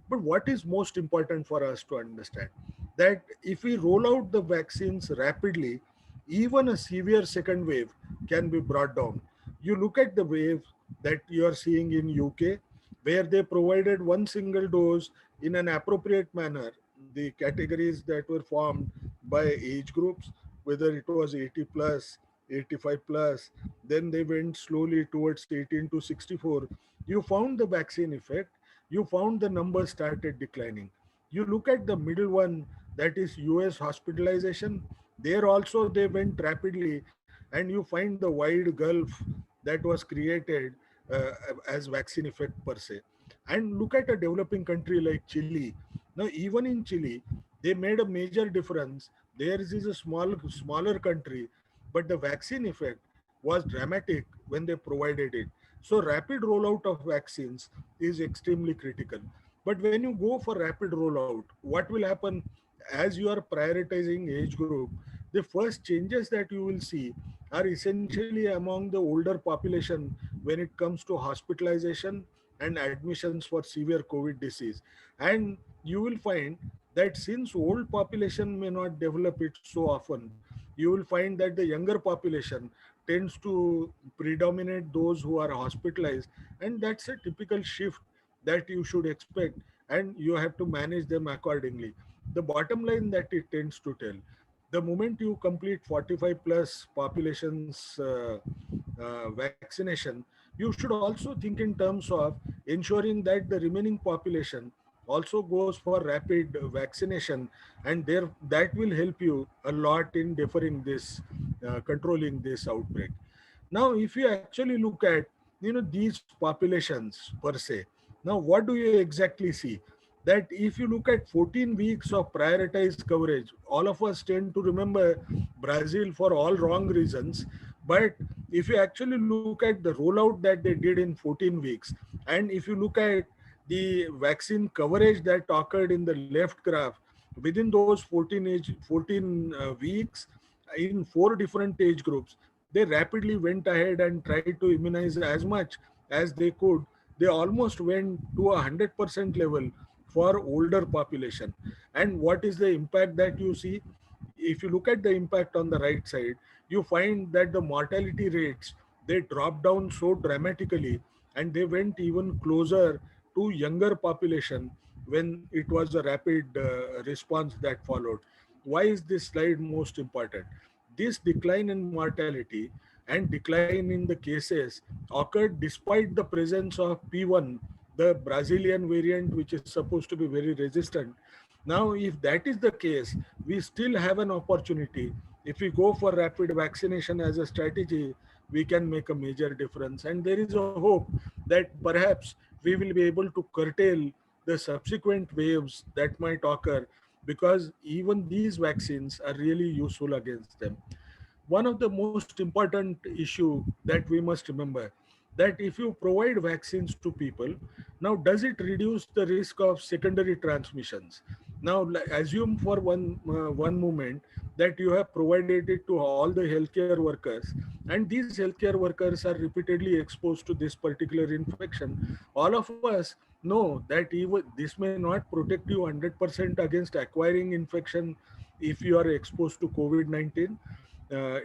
[SPEAKER 2] But what is most important for us to understand, that if we roll out the vaccines rapidly, even a severe second wave can be brought down. You look at the wave that you are seeing in UK, where they provided one single dose in an appropriate manner. The categories that were formed by age groups, whether it was 80 plus, 85 plus, then they went slowly towards 18 to 64. You found the vaccine effect, you found the numbers started declining. You look at the middle one, that is US hospitalization, there also they went rapidly, and you find the wide gulf that was created as vaccine effect per se. And look at a developing country like Chile. Now, even in Chile, they made a major difference. Theirs is a smaller country, but the vaccine effect was dramatic when they provided it. So, rapid rollout of vaccines is extremely critical. But when you go for rapid rollout, what will happen as you are prioritizing age group? The first changes that you will see are essentially among the older population when it comes to hospitalization and admissions for severe COVID disease. And you will find that since old population may not develop it so often, you will find that the younger population tends to predominate those who are hospitalized, and that's a typical shift that you should expect, and you have to manage them accordingly. The bottom line that it tends to tell, the moment you complete 45 plus populations vaccination, you should also think in terms of ensuring that the remaining population also goes for rapid vaccination, and there that will help you a lot in deferring this controlling this outbreak. Now, if you actually look at these populations per se, now what do you exactly see? That if you look at 14 weeks of prioritized coverage, all of us tend to remember Brazil for all wrong reasons. But if you actually look at the rollout that they did in 14 weeks, and if you look at the vaccine coverage that occurred in the left graph within those 14 weeks in four different age groups, they rapidly went ahead and tried to immunize as much as they could. They almost went to 100% level for older population. And what is the impact that you see? If you look at the impact on the right side, you find that the mortality rates, they dropped down so dramatically, and they went even closer to younger population when it was a rapid response that followed. Why is this slide most important? This decline in mortality and decline in the cases occurred despite the presence of P1, the Brazilian variant, which is supposed to be very resistant. Now, if that is the case, we still have an opportunity. If we go for rapid vaccination as a strategy, we can make a major difference. And there is a hope that perhaps we will be able to curtail the subsequent waves that might occur, because even these vaccines are really useful against them. One of the most important issue that we must remember, that if you provide vaccines to people, now does it reduce the risk of secondary transmissions? Now, assume for one moment that you have provided it to all the healthcare workers, and these healthcare workers are repeatedly exposed to this particular infection. All of us know that even this may not protect you 100% against acquiring infection if you are exposed to COVID-19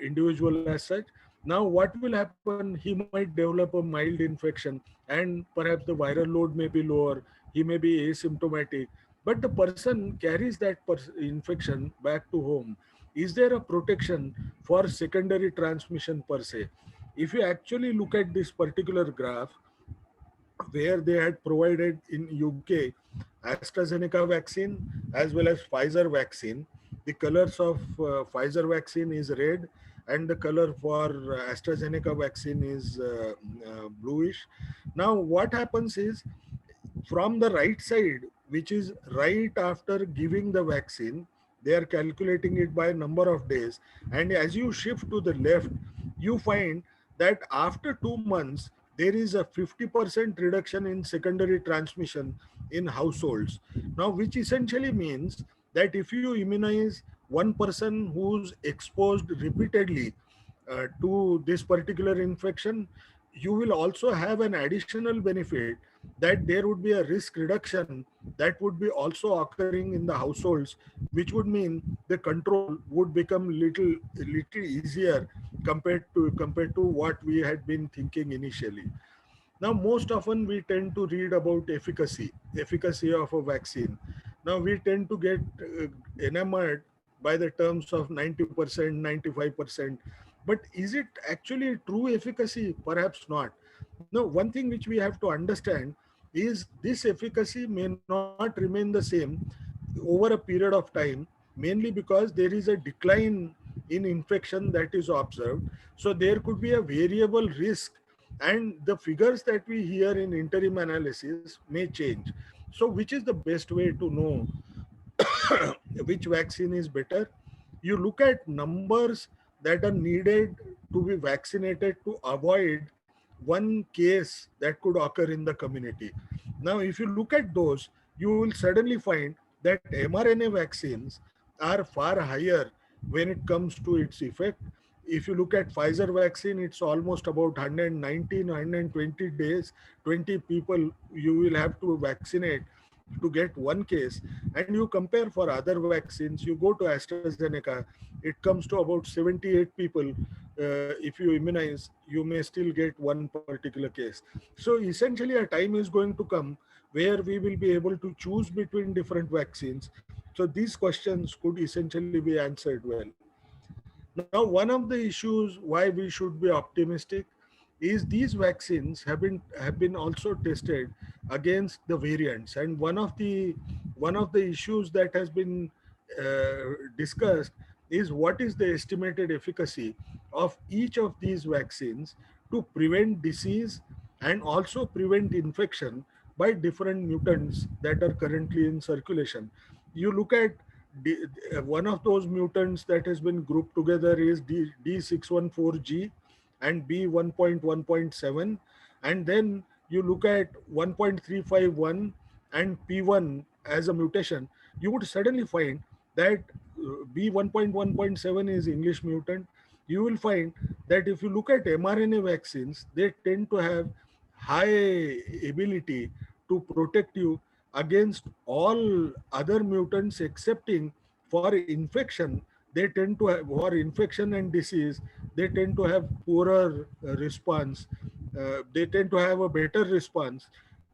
[SPEAKER 2] individual as such. Now, what will happen? He might develop a mild infection, and perhaps the viral load may be lower. He may be asymptomatic, but the person carries that infection back to home. Is there a protection for secondary transmission per se? If you actually look at this particular graph, where they had provided in UK AstraZeneca vaccine as well as Pfizer vaccine. The colors of Pfizer vaccine is red, and the color for AstraZeneca vaccine is bluish. Now, what happens is, from the right side, which is right after giving the vaccine, they are calculating it by number of days. And as you shift to the left, you find that after 2 months, there is a 50% reduction in secondary transmission in households. Now, which essentially means that if you immunize one person who's exposed repeatedly to this particular infection, you will also have an additional benefit, that there would be a risk reduction that would be also occurring in the households, which would mean the control would become little easier compared to what we had been thinking initially. Now, most often we tend to read about efficacy of a vaccine. Now, we tend to get enamored by the terms of 90%, 95%. But is it actually true efficacy? Perhaps not. No, one thing which we have to understand is this efficacy may not remain the same over a period of time, mainly because there is a decline in infection that is observed. So there could be a variable risk and the figures that we hear in interim analysis may change. So which is the best way to know which vaccine is better? You look at numbers that are needed to be vaccinated to avoid one case that could occur in the community. Now, if you look at those, you will suddenly find that mRNA vaccines are far higher when it comes to its effect. If you look at Pfizer vaccine, it's almost about 119, 120 days, 20 people you will have to vaccinate to get one case. And you compare for other vaccines, you go to AstraZeneca, it comes to about 78 people. If you immunize, you may still get one particular case. So essentially a time is going to come where we will be able to choose between different vaccines. So these questions could essentially be answered well. Now, one of the issues why we should be optimistic is these vaccines have been also tested against the variants, and one of the issues that has been discussed is what is the estimated efficacy of each of these vaccines to prevent disease and also prevent infection by different mutants that are currently in circulation. You look at one of those mutants that has been grouped together is D614G and B1.1.7, and then you look at 1.351 and P1 as a mutation, you would suddenly find that B1.1.7 is English mutant. You will find that if you look at mRNA vaccines, they tend to have high ability to protect you against all other mutants excepting for infection. They tend to have, for infection and disease, they tend to have poorer response. They tend to have a better response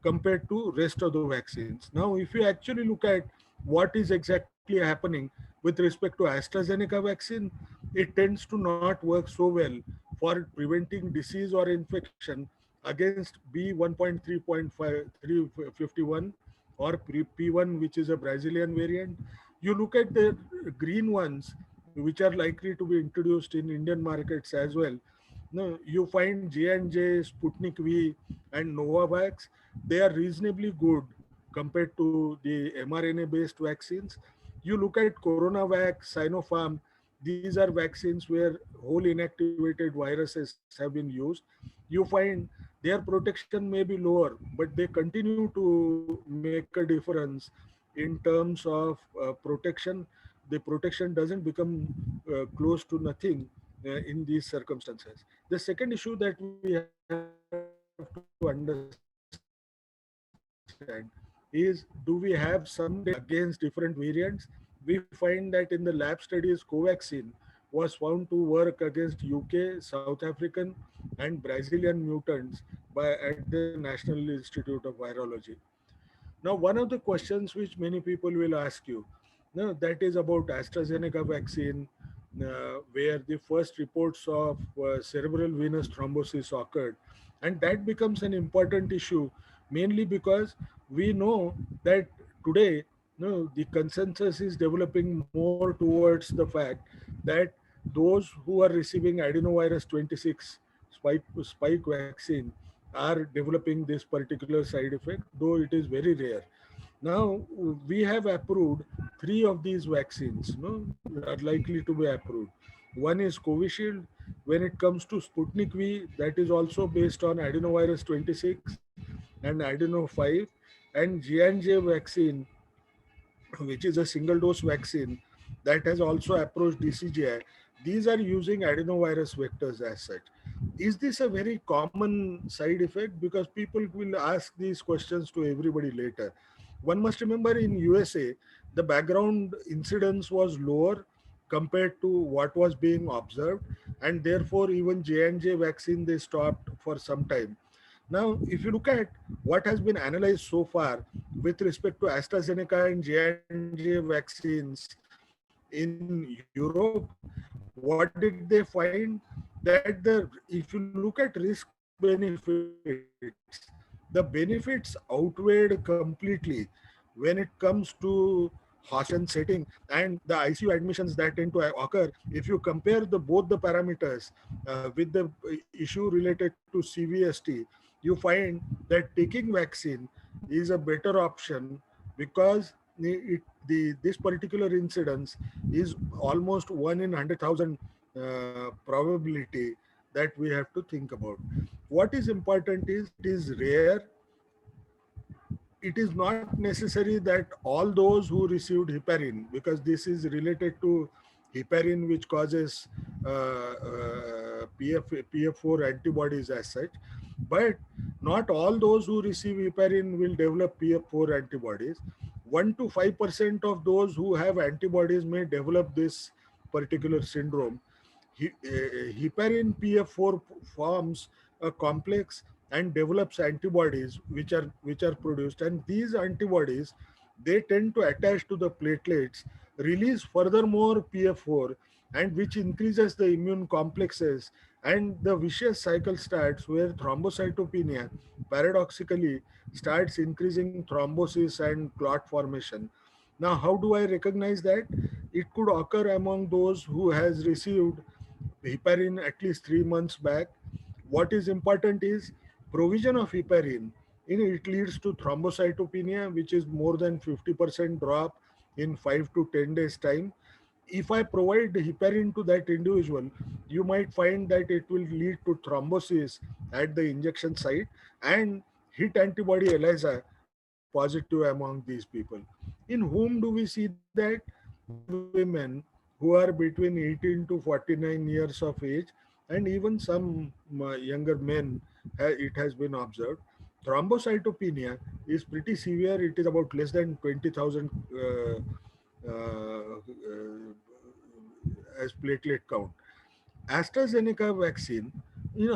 [SPEAKER 2] compared to rest of the vaccines. Now, if you actually look at what is exactly happening with respect to AstraZeneca vaccine, it tends to not work so well for preventing disease or infection against B1.3.5351 or P1, which is a Brazilian variant. You look at the green ones, which are likely to be introduced in Indian markets as well. No, you find J&J, Sputnik V, and Novavax. They are reasonably good compared to the mRNA-based vaccines. You look at CoronaVac, Sinopharm. These are vaccines where whole inactivated viruses have been used. You find their protection may be lower, but they continue to make a difference in terms of protection. The protection doesn't become close to nothing in these circumstances. The second issue that we have to understand is, do we have some data against different variants? We find that in the lab studies, Covaxin was found to work against UK, South African, and Brazilian mutants at the National Institute of Virology. Now, one of the questions which many people will ask you, that is about AstraZeneca vaccine, where the first reports of cerebral venous thrombosis occurred. And that becomes an important issue, mainly because we know that today, the consensus is developing more towards the fact that those who are receiving adenovirus 26 spike vaccine are developing this particular side effect, though it is very rare. Now, we have approved three of these vaccines, are likely to be approved. One is Covishield. When it comes to Sputnik V, that is also based on adenovirus 26 and adeno 5, and J&J vaccine, which is a single dose vaccine that has also approached DCGI. These are using adenovirus vectors as such. Is this a very common side effect? Because people will ask these questions to everybody later. One must remember in USA, the background incidence was lower compared to what was being observed, and therefore even J&J vaccine they stopped for some time. Now, if you look at what has been analyzed so far with respect to AstraZeneca and J&J vaccines in Europe, what did they find? That if you look at risk benefits, the benefits outweighed completely when it comes to caution setting and the ICU admissions that tend to occur, if you compare both the parameters with the issue related to CVST, you find that taking vaccine is a better option because this particular incidence is almost 1 in 100,000 probability that we have to think about. What is important is it is rare. It is not necessary that all those who received heparin, because this is related to heparin which causes PF4 antibodies as such, but not all those who receive heparin will develop PF4 antibodies. 1 to 5% of those who have antibodies may develop this particular syndrome. Heparin PF4 forms a complex and develops antibodies which are produced, and these antibodies, they tend to attach to the platelets, release furthermore PF4, and which increases the immune complexes, and the vicious cycle starts where thrombocytopenia paradoxically starts increasing thrombosis and clot formation. Now, how do I recognize that? It could occur among those who has received heparin at least 3 months back. What is important is provision of heparin. It leads to thrombocytopenia, which is more than 50% drop in 5 to 10 days time. If I provide heparin to that individual, you might find that it will lead to thrombosis at the injection site, and hit antibody ELISA is positive among these people. In whom do we see that? Men, women who are between 18 to 49 years of age, and even some younger men, it has been observed. Thrombocytopenia is pretty severe. It is about less than 20,000 as platelet count. AstraZeneca vaccine,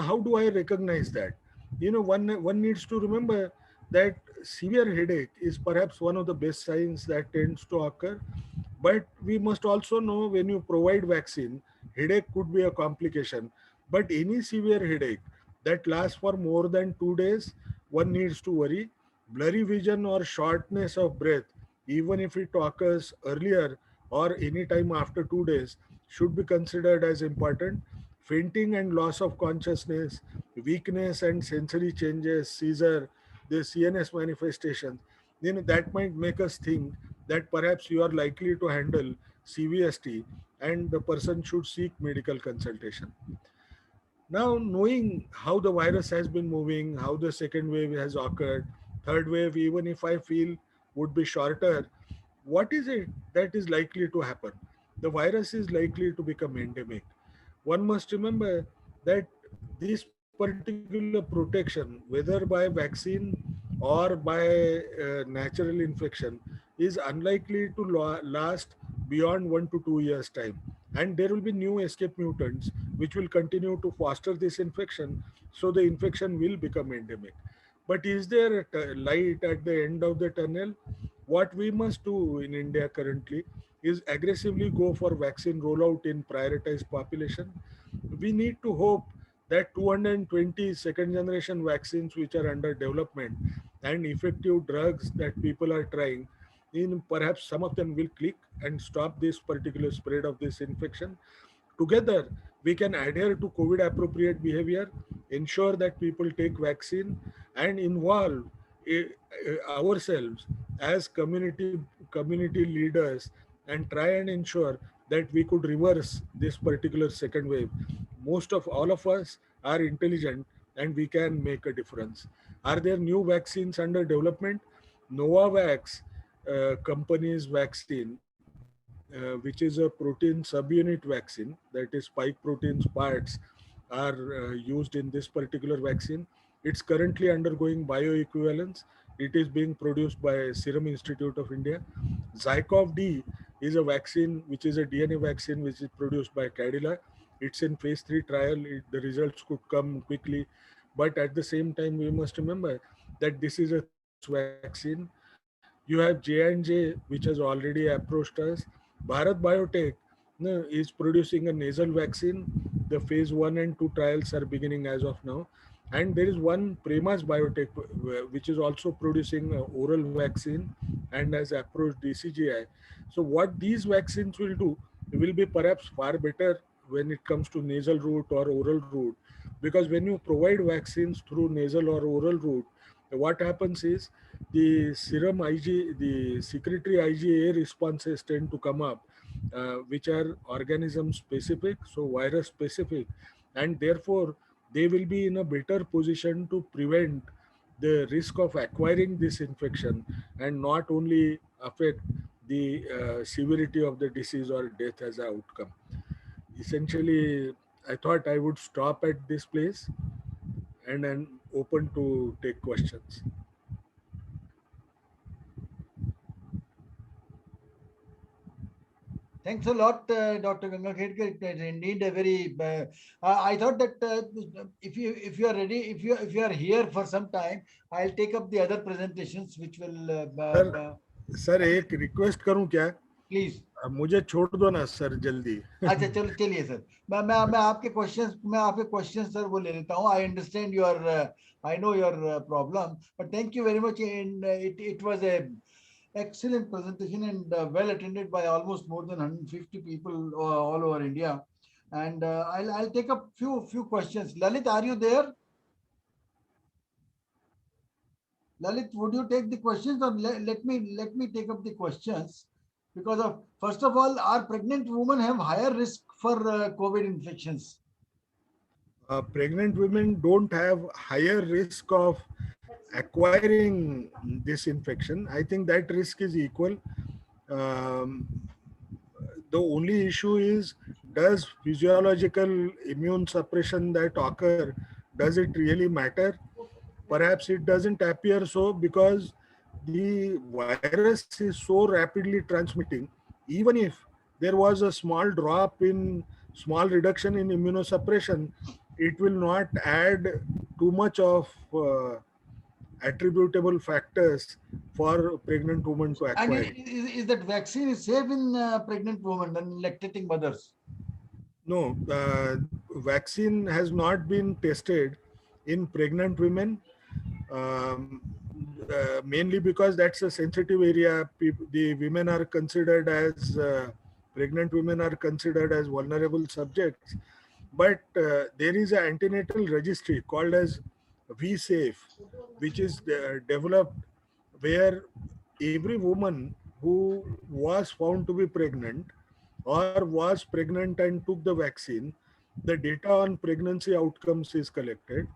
[SPEAKER 2] how do I recognize that? One needs to remember that severe headache is perhaps one of the best signs that tends to occur. But we must also know when you provide vaccine, headache could be a complication. But any severe headache that lasts for more than 2 days, one needs to worry. Blurry vision or shortness of breath, even if it occurs earlier or any time after 2 days, should be considered as important. Fainting and loss of consciousness, weakness and sensory changes, seizure, the CNS manifestations, that might make us think that perhaps you are likely to handle CVST and the person should seek medical consultation. Now, knowing how the virus has been moving, how the second wave has occurred, third wave, even if I feel would be shorter, what is it that is likely to happen? The virus is likely to become endemic. One must remember that this particular protection, whether by vaccine or by natural infection, is unlikely to last beyond 1 to 2 years time, and there will be new escape mutants which will continue to foster this infection, so the infection will become endemic. But is there a light at the end of the tunnel? What we must do in India currently is aggressively go for vaccine rollout in prioritized population. We need to hope that 220 second generation vaccines which are under development and effective drugs that people are trying, perhaps some of them will click and stop this particular spread of this infection. Together, we can adhere to COVID appropriate behavior, ensure that people take vaccine, and involve ourselves as community leaders, and try and ensure that we could reverse this particular second wave. Most of all of us are intelligent and we can make a difference. Are there new vaccines under development? Novavax company's vaccine, which is a protein subunit vaccine, that is spike proteins parts are used in this particular vaccine. It's currently undergoing bioequivalence. It is being produced by Serum Institute of India. Zycov-D is a vaccine which is a DNA vaccine which is produced by Cadila. It's in phase 3 trial. The results could come quickly, but at the same time we must remember that this is a vaccine. You have J&J which has already approached us. Bharat Biotech is producing a nasal vaccine. The phase 1 and 2 trials are beginning as of now. And there is one Premas Biotech which is also producing oral vaccine and has approached DCGI. So what these vaccines will do will be perhaps far better when it comes to nasal route or oral route, because when you provide vaccines through nasal or oral route, what happens is the serum the secretory IgA responses tend to come up, which are organism specific, so virus specific, and therefore they will be in a better position to prevent the risk of acquiring this infection and not only affect the severity of the disease or death as an outcome. Essentially, I thought I would stop at this place and I'm open to take questions.
[SPEAKER 1] Thanks a lot, Dr. Gangakhedkar. It is indeed a very. I thought that if you are ready, if you are here for some time, I'll take up the other presentations, which will.
[SPEAKER 2] Sir एक request करूं क्या?
[SPEAKER 1] Please.
[SPEAKER 2] मुझे छोड़ दो ना sir जल्दी.
[SPEAKER 1] अच्छा चलो चलिए सर, मैं आपके क्वेश्चंस सर वो ले लेता हूँ. I understand your I know your problem, but thank you very much. And it was a excellent presentation and well attended by almost more than 150 people all over India. And I'll take up few questions. Lalit, are you there? Lalit, would you take the questions, or let me take up the questions? Because of, first of all, are pregnant women have higher risk for COVID infections?
[SPEAKER 2] Pregnant women don't have higher risk of acquiring this infection. I think that risk is equal. The only issue is, does physiological immune suppression that occur, does it really matter? Perhaps it doesn't appear so, because the virus is so rapidly transmitting. Even if there was a small reduction in immunosuppression, it will not add too much of attributable factors for pregnant women to acquire.
[SPEAKER 1] And is that vaccine is safe in pregnant women and lactating mothers?
[SPEAKER 2] No, vaccine has not been tested in pregnant women, mainly because that's a sensitive area. The women are considered as pregnant women are considered as vulnerable subjects. But there is an antenatal registry called as VSafe, which is developed, where every woman who was found to be pregnant or was pregnant and took the vaccine, the data on pregnancy outcomes is collected.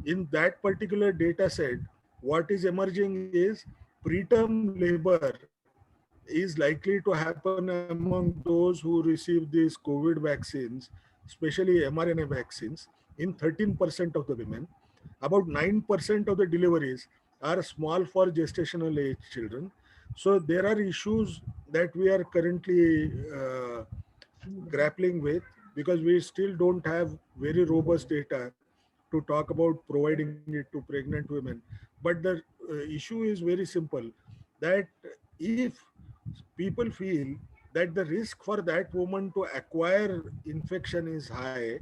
[SPEAKER 2] In that particular data set, what is emerging is preterm labor is likely to happen among those who receive these COVID vaccines, especially mRNA vaccines, in 13% of the women. About 9% of the deliveries are small for gestational age children. So there are issues that we are currently grappling with, because we still don't have very robust data to talk about providing it to pregnant women. But the issue is very simple, that if people feel that the risk for that woman to acquire infection is high,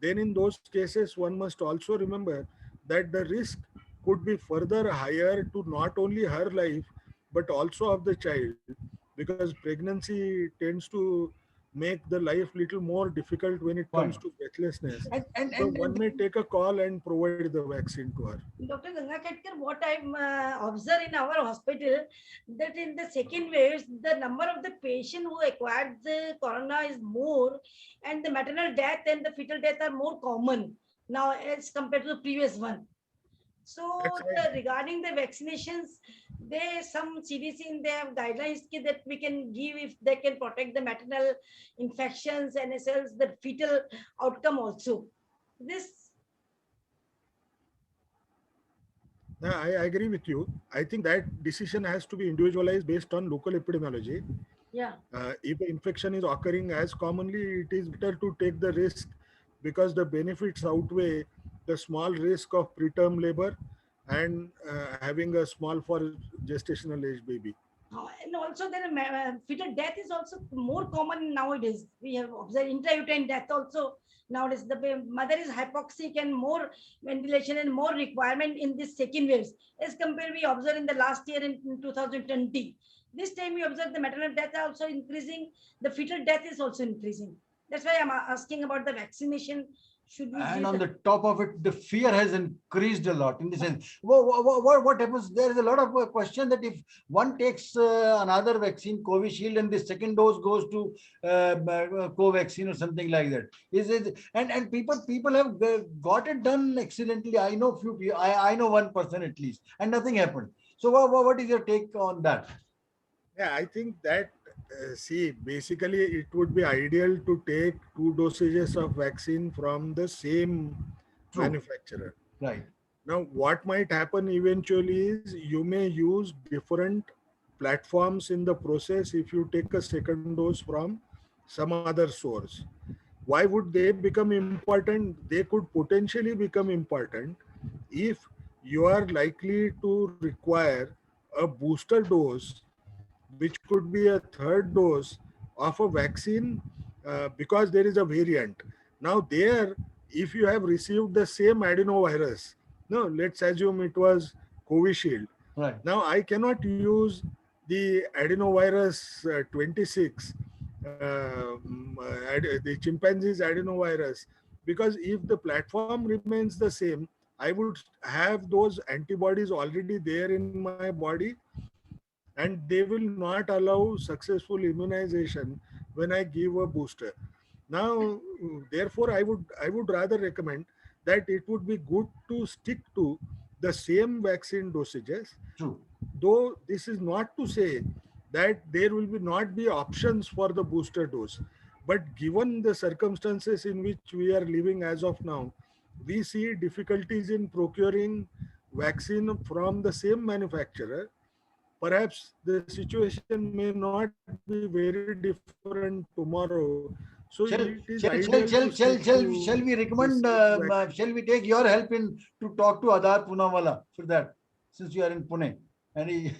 [SPEAKER 2] then in those cases one must also remember that the risk could be further higher to not only her life but also of the child, because pregnancy tends to make the life little more difficult when it comes to breathlessness. So one may take a call and provide the vaccine to her.
[SPEAKER 6] Dr. Gangakhedkar, what I've observed in our hospital, that in the second wave, the number of the patient who acquired the corona is more, and the maternal death and the fetal death are more common now as compared to the previous one. So regarding the vaccinations, some CDC in their guidelines that we can give if they can protect the maternal infections and as well as the fetal outcome also.
[SPEAKER 2] I agree with you. I think that decision has to be individualized based on local epidemiology.
[SPEAKER 6] Yeah.
[SPEAKER 2] If the infection is occurring as commonly, it is better to take the risk, because the benefits outweigh the small risk of preterm labor and having a small for gestational age baby.
[SPEAKER 6] And also then fetal death is also more common nowadays. We have observed intrauterine death also nowadays. The mother is hypoxic and more ventilation and more requirement in this second waves as compared we observed in the last year in 2020. This time we observe the maternal death also increasing, the fetal death is also increasing. That's why I'm asking about the vaccination. Should we
[SPEAKER 1] And
[SPEAKER 6] give
[SPEAKER 1] on
[SPEAKER 6] the-
[SPEAKER 1] the top of it, the fear has increased a lot in the sense. What happens? There is a lot of question that if one takes another vaccine, Covishield, and the second dose goes to Covaxin or something like that. Is it? And people have got it done accidentally. I know few people. I know one person at least, and nothing happened. So what is your take on that?
[SPEAKER 2] Yeah, I think that, see, basically it would be ideal to take two dosages of vaccine from the same
[SPEAKER 1] True.
[SPEAKER 2] manufacturer.
[SPEAKER 1] Right.
[SPEAKER 2] Now, what might happen eventually is you may use different platforms in the process if you take a second dose from some other source. Why would they become important? They could potentially become important if you are likely to require a booster dose, which could be a third dose of a vaccine, because there is a variant. Now, there, if you have received the same adenovirus, no, let's assume it was Covishield.
[SPEAKER 1] Right.
[SPEAKER 2] Now, I cannot use the adenovirus 26, the chimpanzee's adenovirus, because if the platform remains the same, I would have those antibodies already there in my body, and they will not allow successful immunization when I give a booster. Now, therefore, I would rather recommend that it would be good to stick to the same vaccine dosages.
[SPEAKER 1] True.
[SPEAKER 2] Though this is not to say that there will be not be options for the booster dose, but given the circumstances in which we are living as of now, we see difficulties in procuring vaccine from the same manufacturer. Perhaps the situation may not be very different tomorrow. So it is ideal to stick to
[SPEAKER 1] Shall we
[SPEAKER 2] this
[SPEAKER 1] recommend?
[SPEAKER 2] vaccine.
[SPEAKER 1] Shall we take your help in to talk to Adar Poonawala for that, since you are in Pune? And he,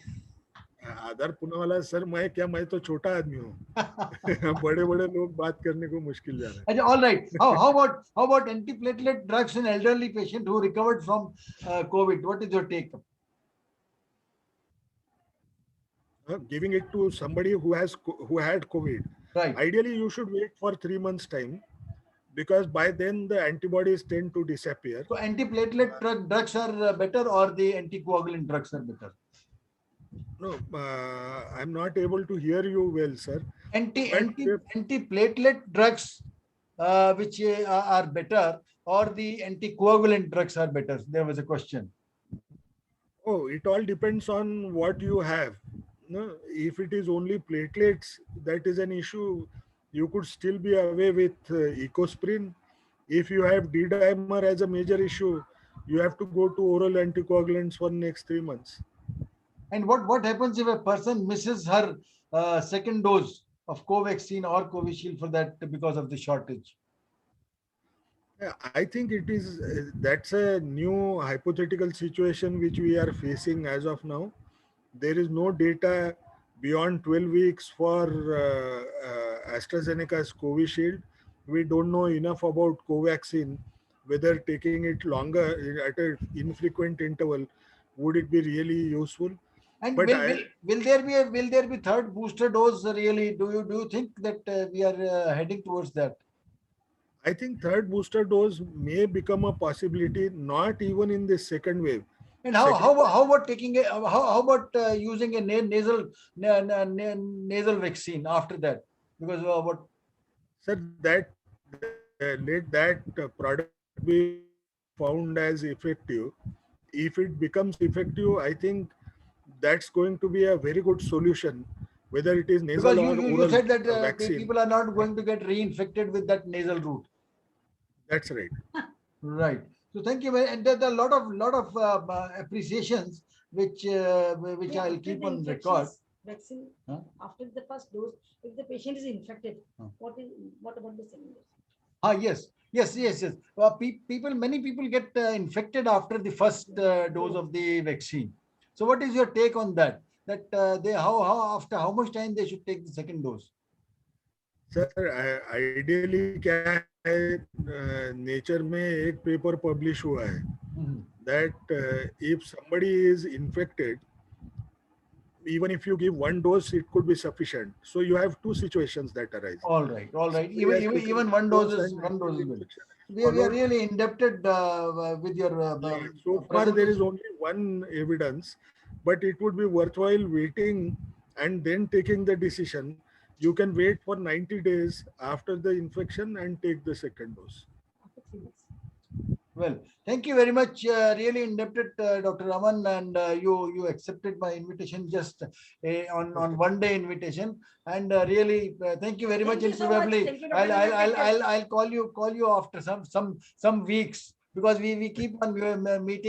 [SPEAKER 2] आधार पुणे वाला sir, मैं तो छोटा आदमी हूँ. बड़े बड़े लोग बात करने को मुश्किल जा रहा है.
[SPEAKER 1] all right. How about antiplatelet drugs in elderly patient who recovered from COVID? What is your take?
[SPEAKER 2] Giving it to somebody who had COVID.
[SPEAKER 1] Right.
[SPEAKER 2] Ideally, you should wait for 3 months time, because by then the antibodies tend to disappear.
[SPEAKER 1] So antiplatelet drugs are better, or the anticoagulant drugs are better?
[SPEAKER 2] No, I'm not able to hear you well, sir.
[SPEAKER 1] Antiplatelet drugs, which are better, or the anticoagulant drugs are better? There was a question.
[SPEAKER 2] Oh, it all depends on what you have. No, if it is only platelets, that is an issue. You could still be away with Ecosprin. If you have D-dimer as a major issue, you have to go to oral anticoagulants for next 3 months.
[SPEAKER 1] And what happens if a person misses her second dose of Covaxin or Covishield for that because of the shortage?
[SPEAKER 2] Yeah, I think it is that's a new hypothetical situation which we are facing as of now. There is no data beyond 12 weeks for AstraZeneca's Covishield. We don't know enough about Covaxin, whether taking it longer at an infrequent interval, would it be really useful?
[SPEAKER 1] And
[SPEAKER 2] But
[SPEAKER 1] will there be third booster dose really? Do you think that we are heading towards that?
[SPEAKER 2] I think third booster dose may become a possibility, not even in the second wave.
[SPEAKER 1] And how about taking a how about using a nasal vaccine after that? Because what?
[SPEAKER 2] Sir, that let that product be found as effective. If it becomes effective, I think that's going to be a very good solution, whether it is nasal
[SPEAKER 1] Because
[SPEAKER 2] or
[SPEAKER 1] you
[SPEAKER 2] oral
[SPEAKER 1] said that
[SPEAKER 2] vaccine.
[SPEAKER 1] people are not going to get reinfected with that nasal route.
[SPEAKER 2] That's right.
[SPEAKER 1] Right. So thank you. And there are a lot of appreciations which
[SPEAKER 6] Yeah,
[SPEAKER 1] I'll
[SPEAKER 6] after
[SPEAKER 1] keep
[SPEAKER 6] the
[SPEAKER 1] on record.
[SPEAKER 6] vaccine,
[SPEAKER 1] Huh?
[SPEAKER 6] after the first dose, if the patient is infected,
[SPEAKER 1] Huh.
[SPEAKER 6] what about the second dose?
[SPEAKER 1] Yes. Many people get infected after the first dose of the vaccine. So what is your take on that? that after how much time they should take the second dose?
[SPEAKER 2] Sir ideally क्या है, nature में एक paper publish हुआ है that if somebody is infected, even if you give one dose, it could be sufficient. So you have two situations that arise.
[SPEAKER 1] All right.
[SPEAKER 2] He has taken
[SPEAKER 1] Even one dose is
[SPEAKER 2] and
[SPEAKER 1] good. We
[SPEAKER 2] followed.
[SPEAKER 1] are really indebted with your.
[SPEAKER 2] So far, there is only one evidence, but it would be worthwhile waiting and then taking the decision. You can wait for 90 days after the infection and take the second dose.
[SPEAKER 1] Well, thank you very much. Really indebted, Dr. Raman, and you accepted my invitation just on one day invitation, and really thank you very
[SPEAKER 6] Thank
[SPEAKER 1] much.
[SPEAKER 6] you
[SPEAKER 1] And
[SPEAKER 6] so much.
[SPEAKER 1] probably
[SPEAKER 6] Thank you, Dr. Raman.
[SPEAKER 1] I'll call you after some weeks, because we keep on meeting.